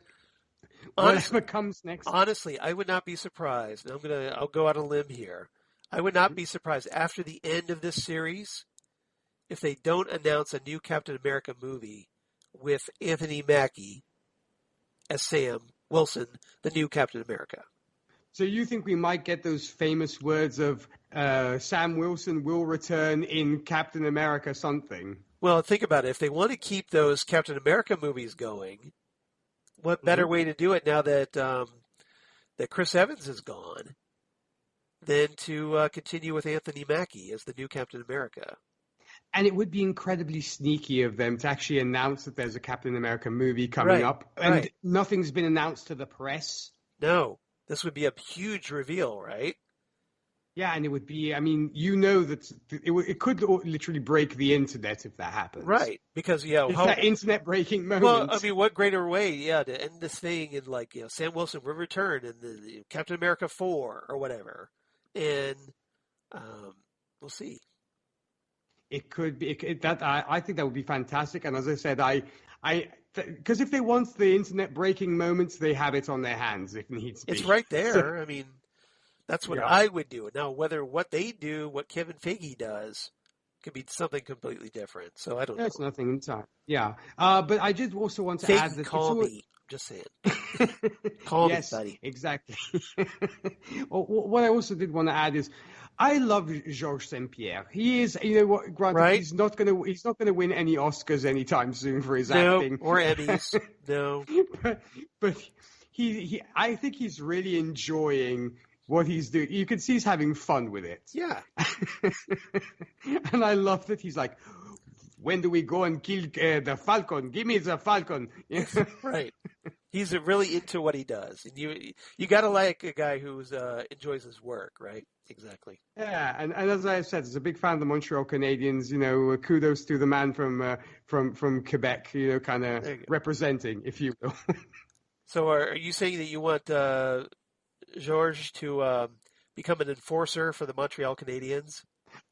whatever comes next. Honestly, I would not be surprised. And I'll go out on a limb here. I would not be surprised after the end of this series if they don't announce a new Captain America movie with Anthony Mackie as Sam Wilson, the new Captain America. So you think we might get those famous words of Sam Wilson will return in Captain America something? Well, think about it. If they want to keep those Captain America movies going, what better way to do it now that that Chris Evans is gone than to continue with Anthony Mackie as the new Captain America? And it would be incredibly sneaky of them to actually announce that there's a Captain America movie coming up, and nothing's been announced to the press. No, this would be a huge reveal, right? Yeah, and it would be, I mean, you know that it could literally break the internet if that happens. Right, because, it's that internet breaking moment. Well, I mean, what greater way, to end this thing in, like, Sam Wilson will return in the Captain America 4 or whatever. And we'll see. It could be, I think that would be fantastic. And as I said, because if they want the internet breaking moments, they have it on their hands if needs be. It's right there. I mean, that's what I would do. Now, whether what they do, what Kevin Feige does, could be something completely different. So I don't know. It's nothing in time. Yeah. But I did also want to add that. Call me. Just saying. Call me, buddy. Exactly. What I also did want to add is, I love Georges St. Pierre. He is, granted, right? he's not gonna win any Oscars anytime soon for his acting or Emmys. No. but I think he's really enjoying what he's doing. You can see he's having fun with it. Yeah. And I love that he's like, when do we go and kill the Falcon? Give me the Falcon. Right. He's really into what he does. And you got to like a guy who enjoys his work, right? Exactly. Yeah, and as I said, he's a big fan of the Montreal Canadiens. Kudos to the man from Quebec, kind of representing, if you will. So are you saying that you want Georges to become an enforcer for the Montreal Canadiens?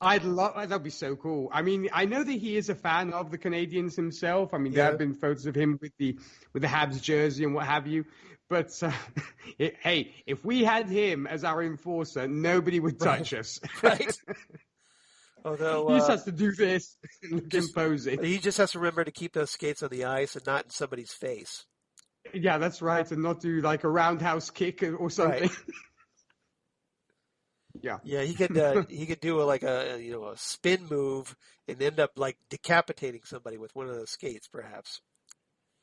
I'd love that'd be so cool. I mean, I know that he is a fan of the Canadiens himself. I mean, there have been photos of him with the Habs jersey and what have you. But hey, if we had him as our enforcer, nobody would touch us. Right. Although he just has to do this and look imposing. He just has to remember to keep those skates on the ice and not in somebody's face. Yeah, that's right, and not do like a roundhouse kick or something. Right. Yeah, he could do a spin move and end up like decapitating somebody with one of those skates, perhaps.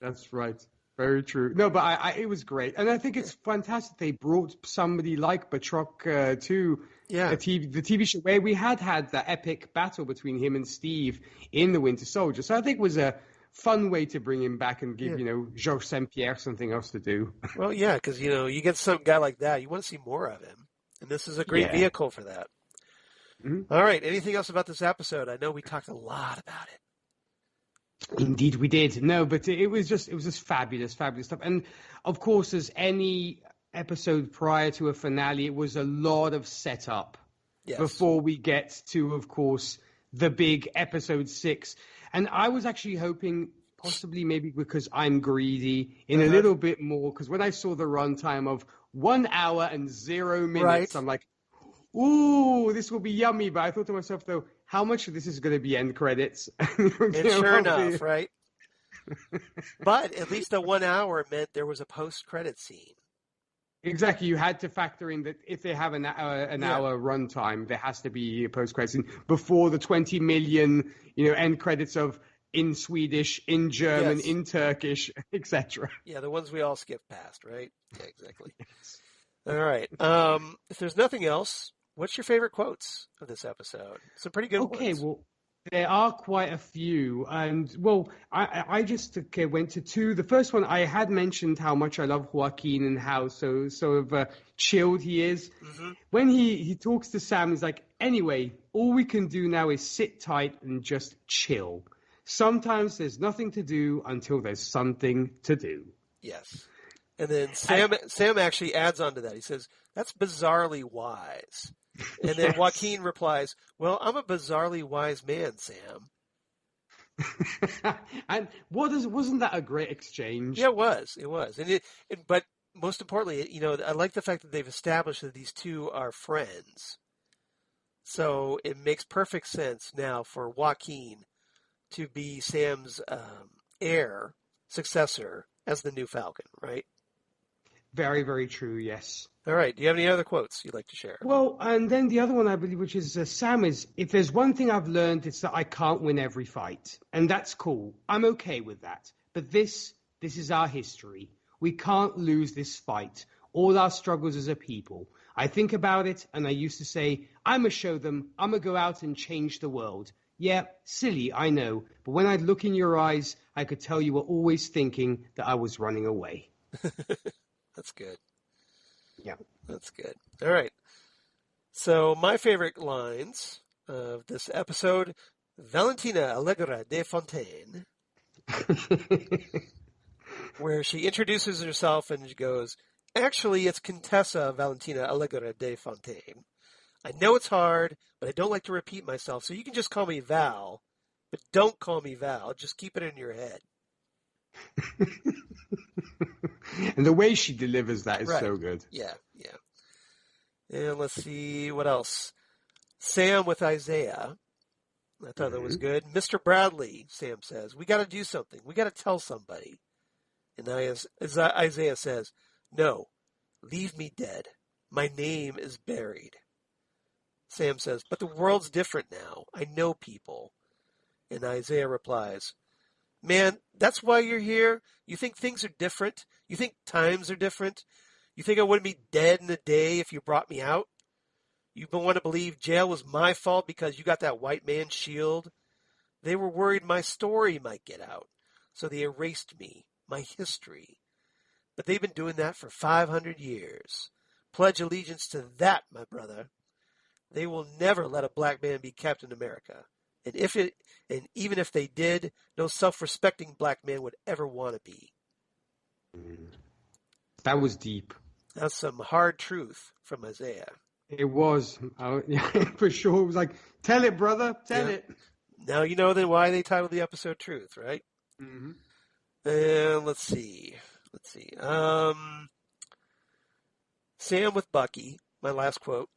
That's right. Very true. No, but it was great, and I think it's fantastic they brought somebody like Batroc to the TV show where we had that epic battle between him and Steve in The Winter Soldier. So I think it was a fun way to bring him back and give Georges St. Pierre something else to do. Well, yeah, because you get some guy like that, you want to see more of him. And this is a great vehicle for that. Mm-hmm. All right. Anything else about this episode? I know we talked a lot about it. Indeed, we did. No, but it was just fabulous stuff. And of course, as any episode prior to a finale, it was a lot of setup before we get to, of course, the big episode 6. And I was actually hoping, possibly maybe because I'm greedy, in a little bit more, because when I saw the runtime of 1 hour and 0 minutes, I'm like, ooh, this will be yummy. But I thought to myself, though, how much of this is going to be end credits? And sure enough, right? But at least the 1 hour meant there was a post-credit scene. Exactly. You had to factor in that if they have an hour runtime, there has to be a post-credit scene before the 20 million, end credits of in Swedish, in German, in Turkish, etc. Yeah, the ones we all skip past, right? Yeah, exactly. Yes. All right. If there's nothing else, what's your favorite quotes of this episode? Some pretty good ones. Okay, well, there are quite a few. And, well, I just went to 2. The first one, I had mentioned how much I love Joaquin and how so sort of chilled he is. Mm-hmm. When he talks to Sam, he's like, anyway, all we can do now is sit tight and just chill. Sometimes there's nothing to do until there's something to do. Yes. And then Sam actually adds on to that. He says, that's bizarrely wise. And then Joaquin replies, well, I'm a bizarrely wise man, Sam. And wasn't that a great exchange? Yeah, it was. It was. But most importantly, I like the fact that they've established that these two are friends. So it makes perfect sense now for Joaquin to be Sam's successor as the new Falcon, right? Very, very true, yes. All right. Do you have any other quotes you'd like to share? Well, and then the other one, I believe, which is Sam, is if there's one thing I've learned, it's that I can't win every fight. And that's cool. I'm okay with that. But this is our history. We can't lose this fight. All our struggles as a people. I think about it, and I used to say, I'm going to show them. I'm going to go out and change the world. Yeah, silly, I know. But when I'd look in your eyes, I could tell you were always thinking that I was running away. That's good. Yeah. That's good. All right. So my favorite lines of this episode, Valentina Allegra de Fontaine, where she introduces herself and she goes, actually, it's Contessa Valentina Allegra de Fontaine. I know it's hard, but I don't like to repeat myself, so you can just call me Val, but don't call me Val. Just keep it in your head. And the way she delivers that is right. so good. Yeah, yeah. And let's see, what else? Sam with Isaiah. I thought that was good. Mr. Bradley, Sam says, we got to do something. We got to tell somebody. And Isaiah says, no, leave me dead. My name is buried. Sam says, but the world's different now. I know people. And Isaiah replies, man, that's why you're here? You think things are different? You think times are different? You think I wouldn't be dead in a day if you brought me out? You want to believe jail was my fault because you got that white man's shield? They were worried my story might get out, so they erased me, my history. But they've been doing that for 500 years. Pledge allegiance to that, my brother. They will never let a black man be Captain America. And even if they did, no self-respecting black man would ever want to be. That was deep. That's some hard truth from Isaiah. It was. For sure. It was like, tell it, brother. Tell it. Now you know then why they titled the episode Truth, right? Mm-hmm. And let's see. Sam with Bucky, my last quote.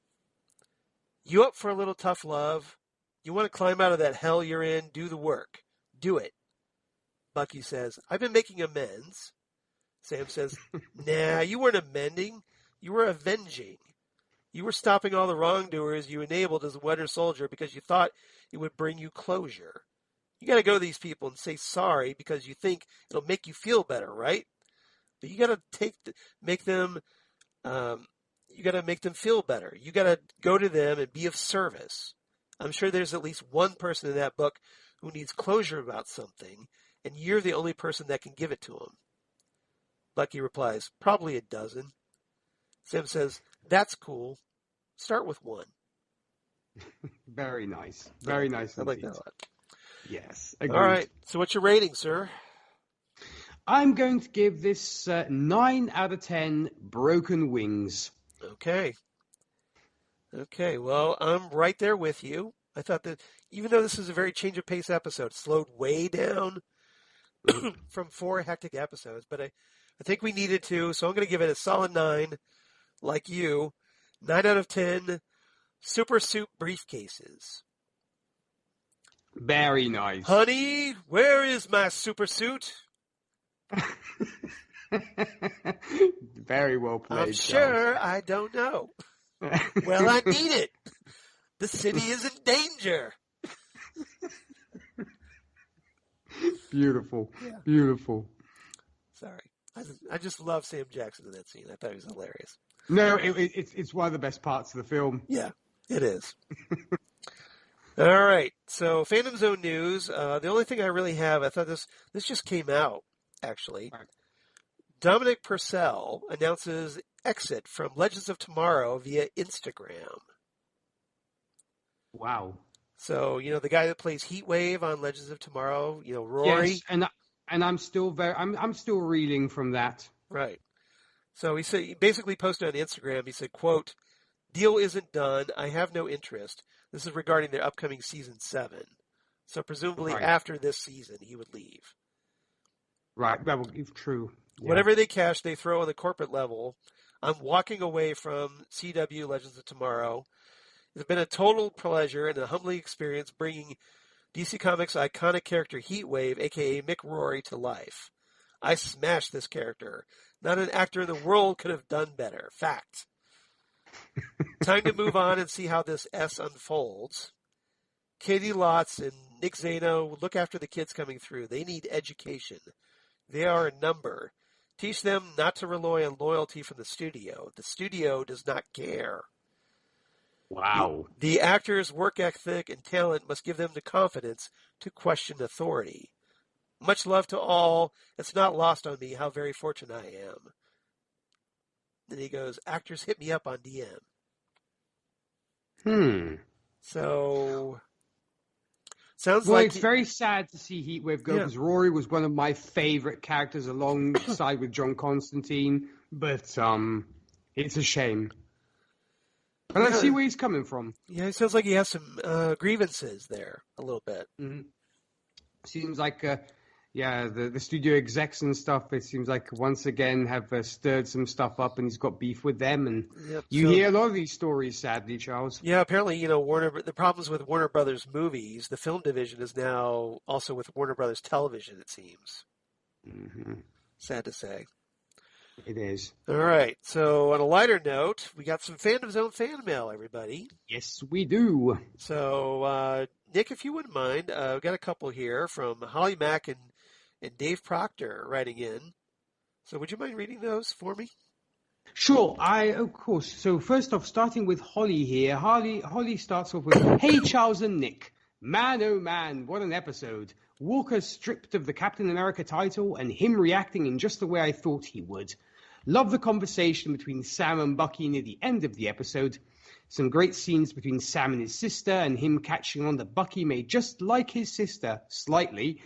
You up for a little tough love? You want to climb out of that hell you're in? Do the work. Do it. Bucky says, I've been making amends. Sam says, nah, you weren't amending. You were avenging. You were stopping all the wrongdoers you enabled as a Winter Soldier because you thought it would bring you closure. You got to go to these people and say sorry because you think it'll make you feel better, right? But you got to make them feel better. You got to go to them and be of service. I'm sure there's at least one person in that book who needs closure about something, and you're the only person that can give it to him. Bucky replies, probably a dozen. Sam says, that's cool. Start with one. Very nice. Very nice. I like that a lot. Yes. Agreed. All right. So what's your rating, sir? I'm going to give this 9 out of 10 broken wings. Okay. Well, I'm right there with you. I thought that even though this is a very change of pace episode, it slowed way down from 4 hectic episodes, but I think we needed to, so I'm going to give it a solid 9, like you. 9 out of 10 super suit briefcases. Very nice. Honey, where is my super suit? Very well played. I'm sure I don't know. Well, I need it. The city is in danger. Beautiful. Yeah. Beautiful. Sorry. I just love Sam Jackson in that scene. I thought he was hilarious. No, it's one of the best parts of the film. Yeah, it is. All right. So, Phantom Zone news. The only thing I really have, I thought this just came out, actually. Right. Dominic Purcell announces exit from Legends of Tomorrow via Instagram. Wow. So, the guy that plays Heatwave on Legends of Tomorrow, Rory. Yes, and I'm still I'm still reeling from that. Right. So he basically posted on Instagram, he said, quote, deal isn't done. I have no interest. This is regarding their upcoming season 7. So presumably after this season, he would leave. Right. That would be true. Yeah. Whatever they cash, they throw on the corporate level. I'm walking away from CW Legends of Tomorrow. It's been a total pleasure and a humbling experience bringing DC Comics' iconic character Heatwave, a.k.a. Mick Rory, to life. I smashed this character. Not an actor in the world could have done better. Fact. Time to move on and see how this S unfolds. Katie Lotz and Nick Zano, look after the kids coming through. They need education. They are a number. Teach them not to rely on loyalty from the studio. The studio does not care. Wow. The actors' work ethic and talent must give them the confidence to question authority. Much love to all. It's not lost on me how very fortunate I am. Then he goes, actors hit me up on DM. So, sounds well, like... it's very sad to see Heatwave go, because Rory was one of my favorite characters alongside with John Constantine, but it's a shame. But I see where he's coming from. Yeah, it sounds like he has some grievances there, a little bit. Mm-hmm. Seems like, the studio execs and stuff, it seems like once again have stirred some stuff up, and he's got beef with them. And you hear a lot of these stories, sadly, Charles. Yeah, apparently, the problems with Warner Brothers movies, the film division is now also with Warner Brothers Television, it seems. Mm-hmm. Sad to say. It is. All right. So on a lighter note, we got some Fandom Zone fan mail, everybody. Yes, we do. So, Nick, if you wouldn't mind, we've got a couple here from Holly Mack and Dave Proctor writing in. So would you mind reading those for me? Sure, of course. So first off, starting with Holly here. Holly starts off with, "Hey, Charles and Nick. Man, oh man, what an episode. Walker stripped of the Captain America title and him reacting in just the way I thought he would. Love the conversation between Sam and Bucky near the end of the episode. Some great scenes between Sam and his sister, and him catching on that Bucky may just like his sister, slightly.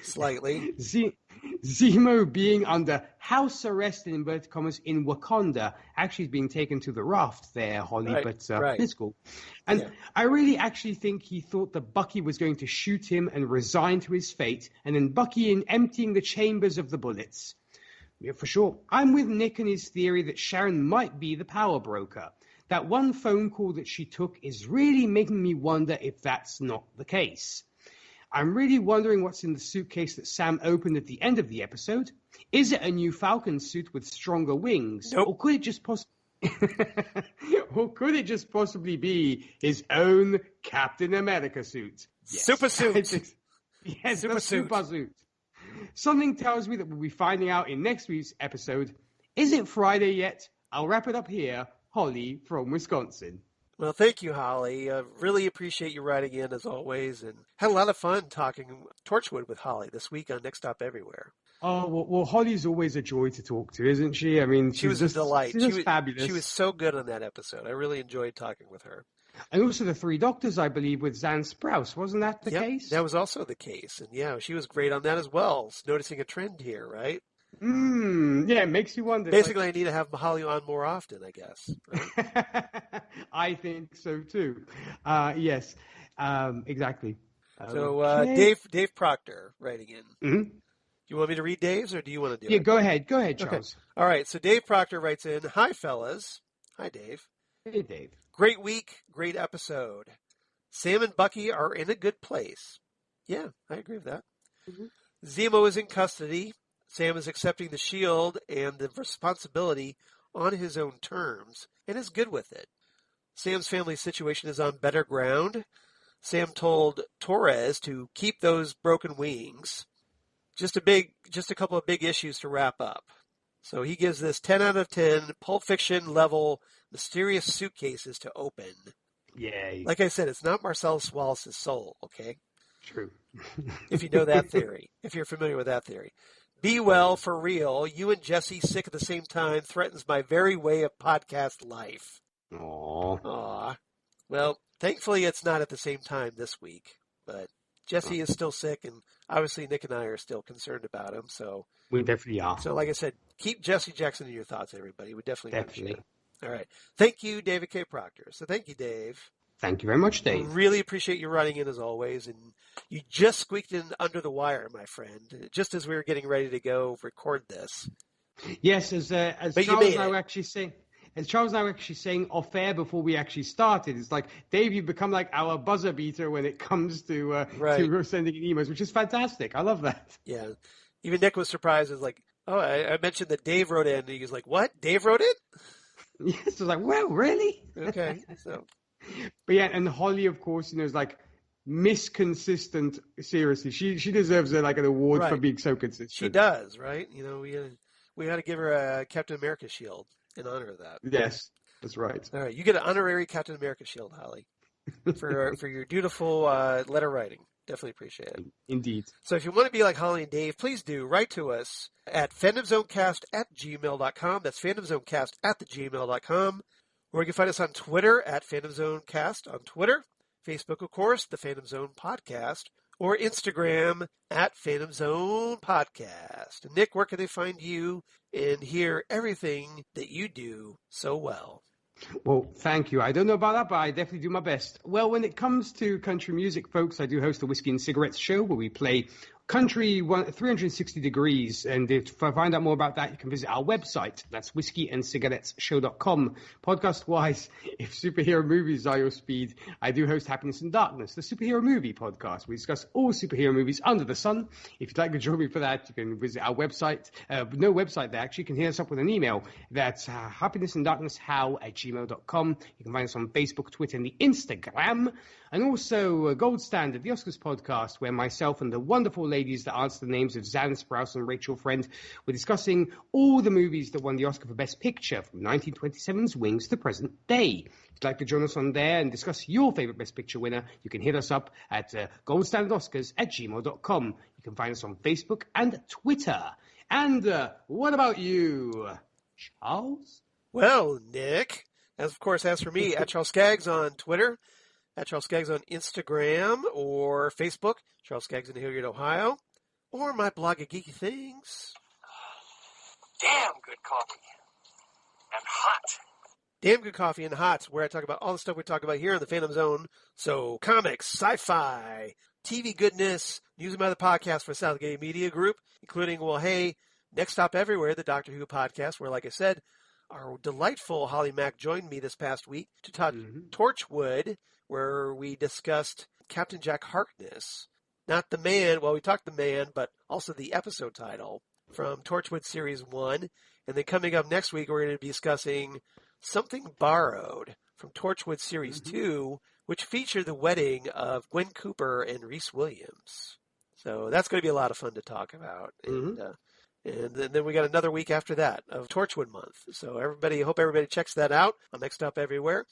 Zemo being under house arrest, in inverted commas, in Wakanda. Actually being taken to the raft there, Holly, right, but right. It's cool. And I really actually think he thought that Bucky was going to shoot him and resign to his fate, and then Bucky in emptying the chambers of the bullets. Yeah, for sure. I'm with Nick and his theory that Sharon might be the power broker. That one phone call that she took is really making me wonder if that's not the case. I'm really wondering what's in the suitcase that Sam opened at the end of the episode. Is it a new Falcon suit with stronger wings? Nope. Or could it just possibly be his own Captain America suit? Yes. Super suit. Yes, super suit. Something tells me that we'll be finding out in next week's episode. Is it Friday yet? I'll wrap it up here. Holly from Wisconsin. Well, thank you, Holly. Really appreciate you writing in, as always, and had a lot of fun talking Torchwood with Holly this week on Next Stop Everywhere. Oh, well, Holly's always a joy to talk to, isn't she? I mean, she was a delight. She was fabulous. She was so good on that episode. I really enjoyed talking with her. And also the Three Doctors, I believe, with Zan Sprouse. Wasn't that the case? That was also the case. And yeah, she was great on that as well. Noticing a trend here, right? Yeah, it makes you wonder. Basically, I need to have Holly on more often, I guess. Right? I think so too. Yes, exactly. So Dave Proctor writing in. Mm-hmm. Do you want me to read Dave's, or do you want to do it? Yeah, go ahead, Charles. Okay. All right, so Dave Proctor writes in, "Hi, fellas." Hi, Dave. Hey, Dave. Great week, great episode. Sam and Bucky are in a good place. Yeah, I agree with that. Mm-hmm. Zemo is in custody. Sam is accepting the shield and the responsibility on his own terms and is good with it. Sam's family situation is on better ground. Sam told Torres to keep those broken wings. Just a couple of big issues to wrap up. So he gives this 10 out of 10 Pulp Fiction level mysterious suitcases to open. Yay. Like I said, it's not Marcellus Wallace's soul, okay? True. If you know that theory, if you're familiar with that theory. Be well, for real. You and Jesse sick at the same time threatens my very way of podcast life. Aw. Well, thankfully it's not at the same time this week. But Jesse is still sick, and obviously Nick and I are still concerned about him. So we definitely are. So like I said, keep Jesse Jackson in your thoughts, everybody. We definitely appreciate it. All right. Thank you, David K. Proctor. So thank you, Dave. Thank you very much, Dave. Really appreciate you running in as always. And you just squeaked in under the wire, my friend, just as we were getting ready to go record this. Yes, as Charles and I were actually saying. As Charles and I were actually saying off air before we actually started, it's like, Dave, you've become like our buzzer beater when it comes to sending emails, which is fantastic. I love that. Yeah. Even Nick was surprised. It's like, Oh, I mentioned that Dave wrote in, and he was like, "What? Dave wrote it?" Yes, I was like, well, really? Okay, so But yeah, and Holly, of course, is like Miss Consistent. Seriously, she deserves like an award for right, being so she consistent. does, right? We got to give her a Captain America shield in honor of that. Yes, that's right. All right, you get an honorary Captain America shield, Holly, for your dutiful letter writing. Definitely appreciate it. Indeed. So if you want to be like Holly and Dave, please do write to us at fandomzonecast@gmail.com. That's fandomzonecast@gmail.com. Or you can find us on Twitter at fandomzonecast on Twitter. Facebook, of course, the Phantom Zone Podcast. Or Instagram at Phantom Zone Podcast. And Nick, where can they find you and hear everything that you do so well? Well, thank you. I don't know about that, but I definitely do my best. Well, when it comes to country music, folks, I do host a Whiskey and Cigarettes show where we play country 360 degrees. And to find out more about that, you can visit our website. That's whiskeyandcigarettesshow.com. Podcast-wise, if superhero movies are your speed, I do host Happiness and Darkness, the superhero movie podcast. We discuss all superhero movies under the sun. If you'd like to join me for that, you can visit our website. No website there, actually. You can hit us up with an email. That's happinessanddarknesshow@gmail.com. You can find us on Facebook, Twitter, and the Instagram. And also Gold Standard, the Oscars podcast, where myself and the wonderful ladies that answer the names of Zan Sprouse and Rachel Friend were discussing all the movies that won the Oscar for Best Picture from 1927's Wings to the present day. If you'd like to join us on there and discuss your favorite Best Picture winner, you can hit us up at goldstandardoscars@gmail.com. You can find us on Facebook and Twitter. And what about you, Charles? Well, Nick, as for me, at Charles Skaggs on Twitter, at Charles Skaggs on Instagram or Facebook, Charles Skaggs in Hilliard, Ohio, or my blog at Geeky Things. Damn good coffee. And hot. Damn Good Coffee and Hot, where I talk about all the stuff we talk about here in the Phantom Zone. So comics, sci-fi, TV goodness, news about the podcast for Southgate Media Group, including, well, hey, Next Stop Everywhere, the Doctor Who podcast, where, like I said, our delightful Holly Mack joined me this past week to talk Torchwood, where we discussed Captain Jack Harkness. Not the man, well, we talked the man, but also the episode title from Torchwood Series 1. And then coming up next week, we're going to be discussing Something Borrowed from Torchwood Series 2, which featured the wedding of Gwen Cooper and Reese Williams. So that's going to be a lot of fun to talk about. And then we got another week after that of Torchwood Month. So hope everybody checks that out on Next Up Everywhere.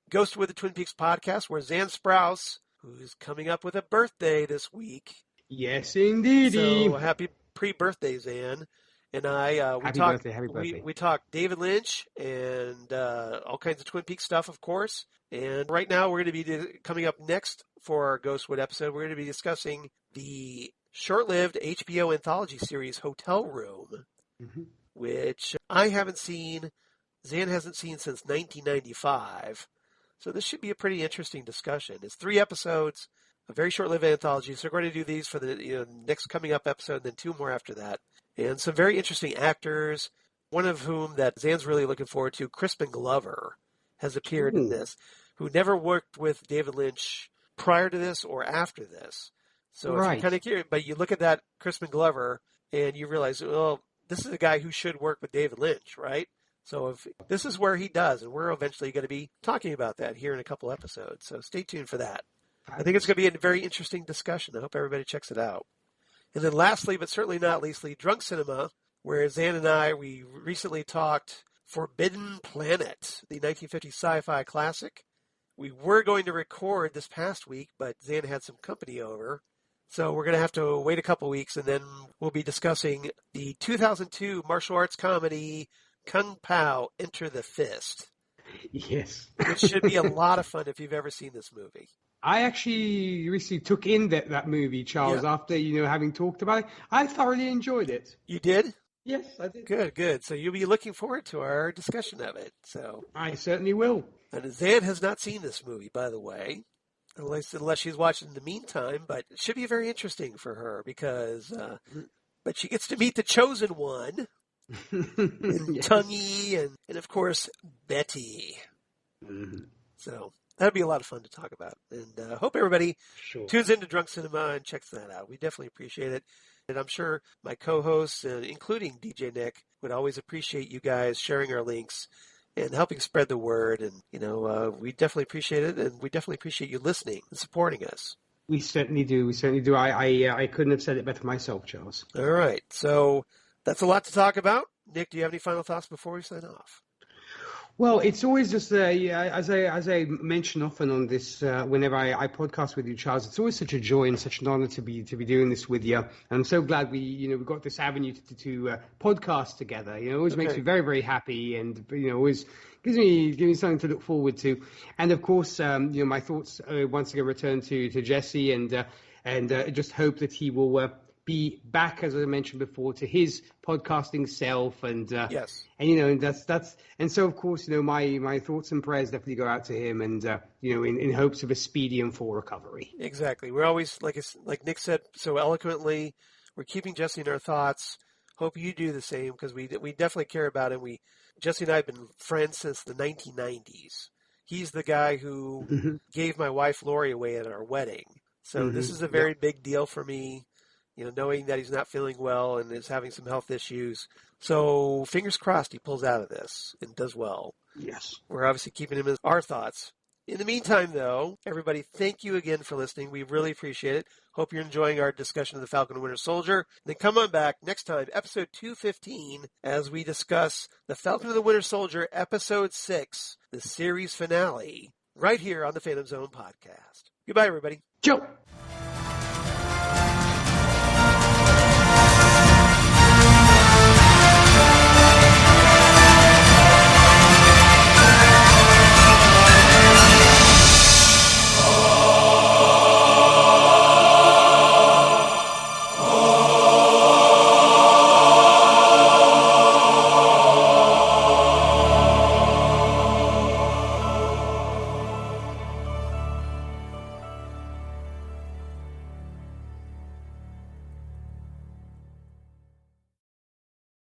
Ghost with the Twin Peaks podcast, where Zan Sprouse, who's coming up with a birthday this week. Yes, indeed. So happy pre-birthday, Zan. And happy birthday. We talked David Lynch and all kinds of Twin Peaks stuff, of course. And right now we're going to be coming up next for our Ghostwood episode. We're going to be discussing the short-lived HBO anthology series Hotel Room, which I haven't seen, Zan hasn't seen since 1995. So this should be a pretty interesting discussion. It's 3 episodes, a very short-lived anthology. So we're going to do these for the next coming up episode, and then 2 more after that. And some very interesting actors, one of whom that Zan's really looking forward to, Crispin Glover, has appeared in this, who never worked with David Lynch prior to this or after this. So if you're kind of curious, but you look at that Crispin Glover and you realize, well, this is a guy who should work with David Lynch, right? So if this is where he does, and we're eventually going to be talking about that here in a couple episodes. So stay tuned for that. I think it's going to be a very interesting discussion. I hope everybody checks it out. And then lastly, but certainly not leastly, Drunk Cinema, where Zan and we recently talked Forbidden Planet, the 1950s sci-fi classic. We were going to record this past week, but Zan had some company over. So we're going to have to wait a couple weeks, and then we'll be discussing the 2002 martial arts comedy Kung Pao, Enter the Fist. Yes. Which should be a lot of fun if you've ever seen this movie. I actually recently took in that movie, Charles, after, having talked about it. I thoroughly enjoyed it. You did? Yes, I did. Good. So you'll be looking forward to our discussion of it. So I certainly will. And Zan has not seen this movie, by the way, unless she's watched it in the meantime. But it should be very interesting for her because, but she gets to meet the chosen one, and Tungy, and of course Betty. So that'd be a lot of fun to talk about, and hope everybody tunes into Drunk Cinema and checks that out. We definitely appreciate it. And I'm sure my co-hosts, including DJ Nick, would always appreciate you guys sharing our links and helping spread the word. And, we definitely appreciate it. And we definitely appreciate you listening and supporting us. We certainly do. We certainly do. I couldn't have said it better myself, Charles. All right. So that's a lot to talk about. Nick, do you have any final thoughts before we sign off? Well, it's always just, as I mention often on this, whenever I podcast with you, Charles, it's always such a joy and such an honor to be doing this with you. And I'm so glad we got this avenue to podcast together. It always makes me very, very happy, and always gives me something to look forward to. And of course, my thoughts once again return to Jesse, and just hope that he will be back, as I mentioned before, to his podcasting self, and yes, and and so of course my thoughts and prayers definitely go out to him, and in hopes of a speedy and full recovery. Exactly. We're always like Nick said so eloquently, we're keeping Jesse in our thoughts. Hope you do the same, because we definitely care about him. Jesse and I have been friends since the 1990s. He's the guy who gave my wife Lori away at our wedding. So this is a very big deal for me. Knowing that he's not feeling well and is having some health issues. So fingers crossed he pulls out of this and does well. Yes. We're obviously keeping him in our thoughts. In the meantime, though, everybody, thank you again for listening. We really appreciate it. Hope you're enjoying our discussion of the Falcon and Winter Soldier. Then come on back next time, episode 215, as we discuss the Falcon and the Winter Soldier, episode 6, the series finale, right here on the Phantom Zone podcast. Goodbye, everybody. Ciao.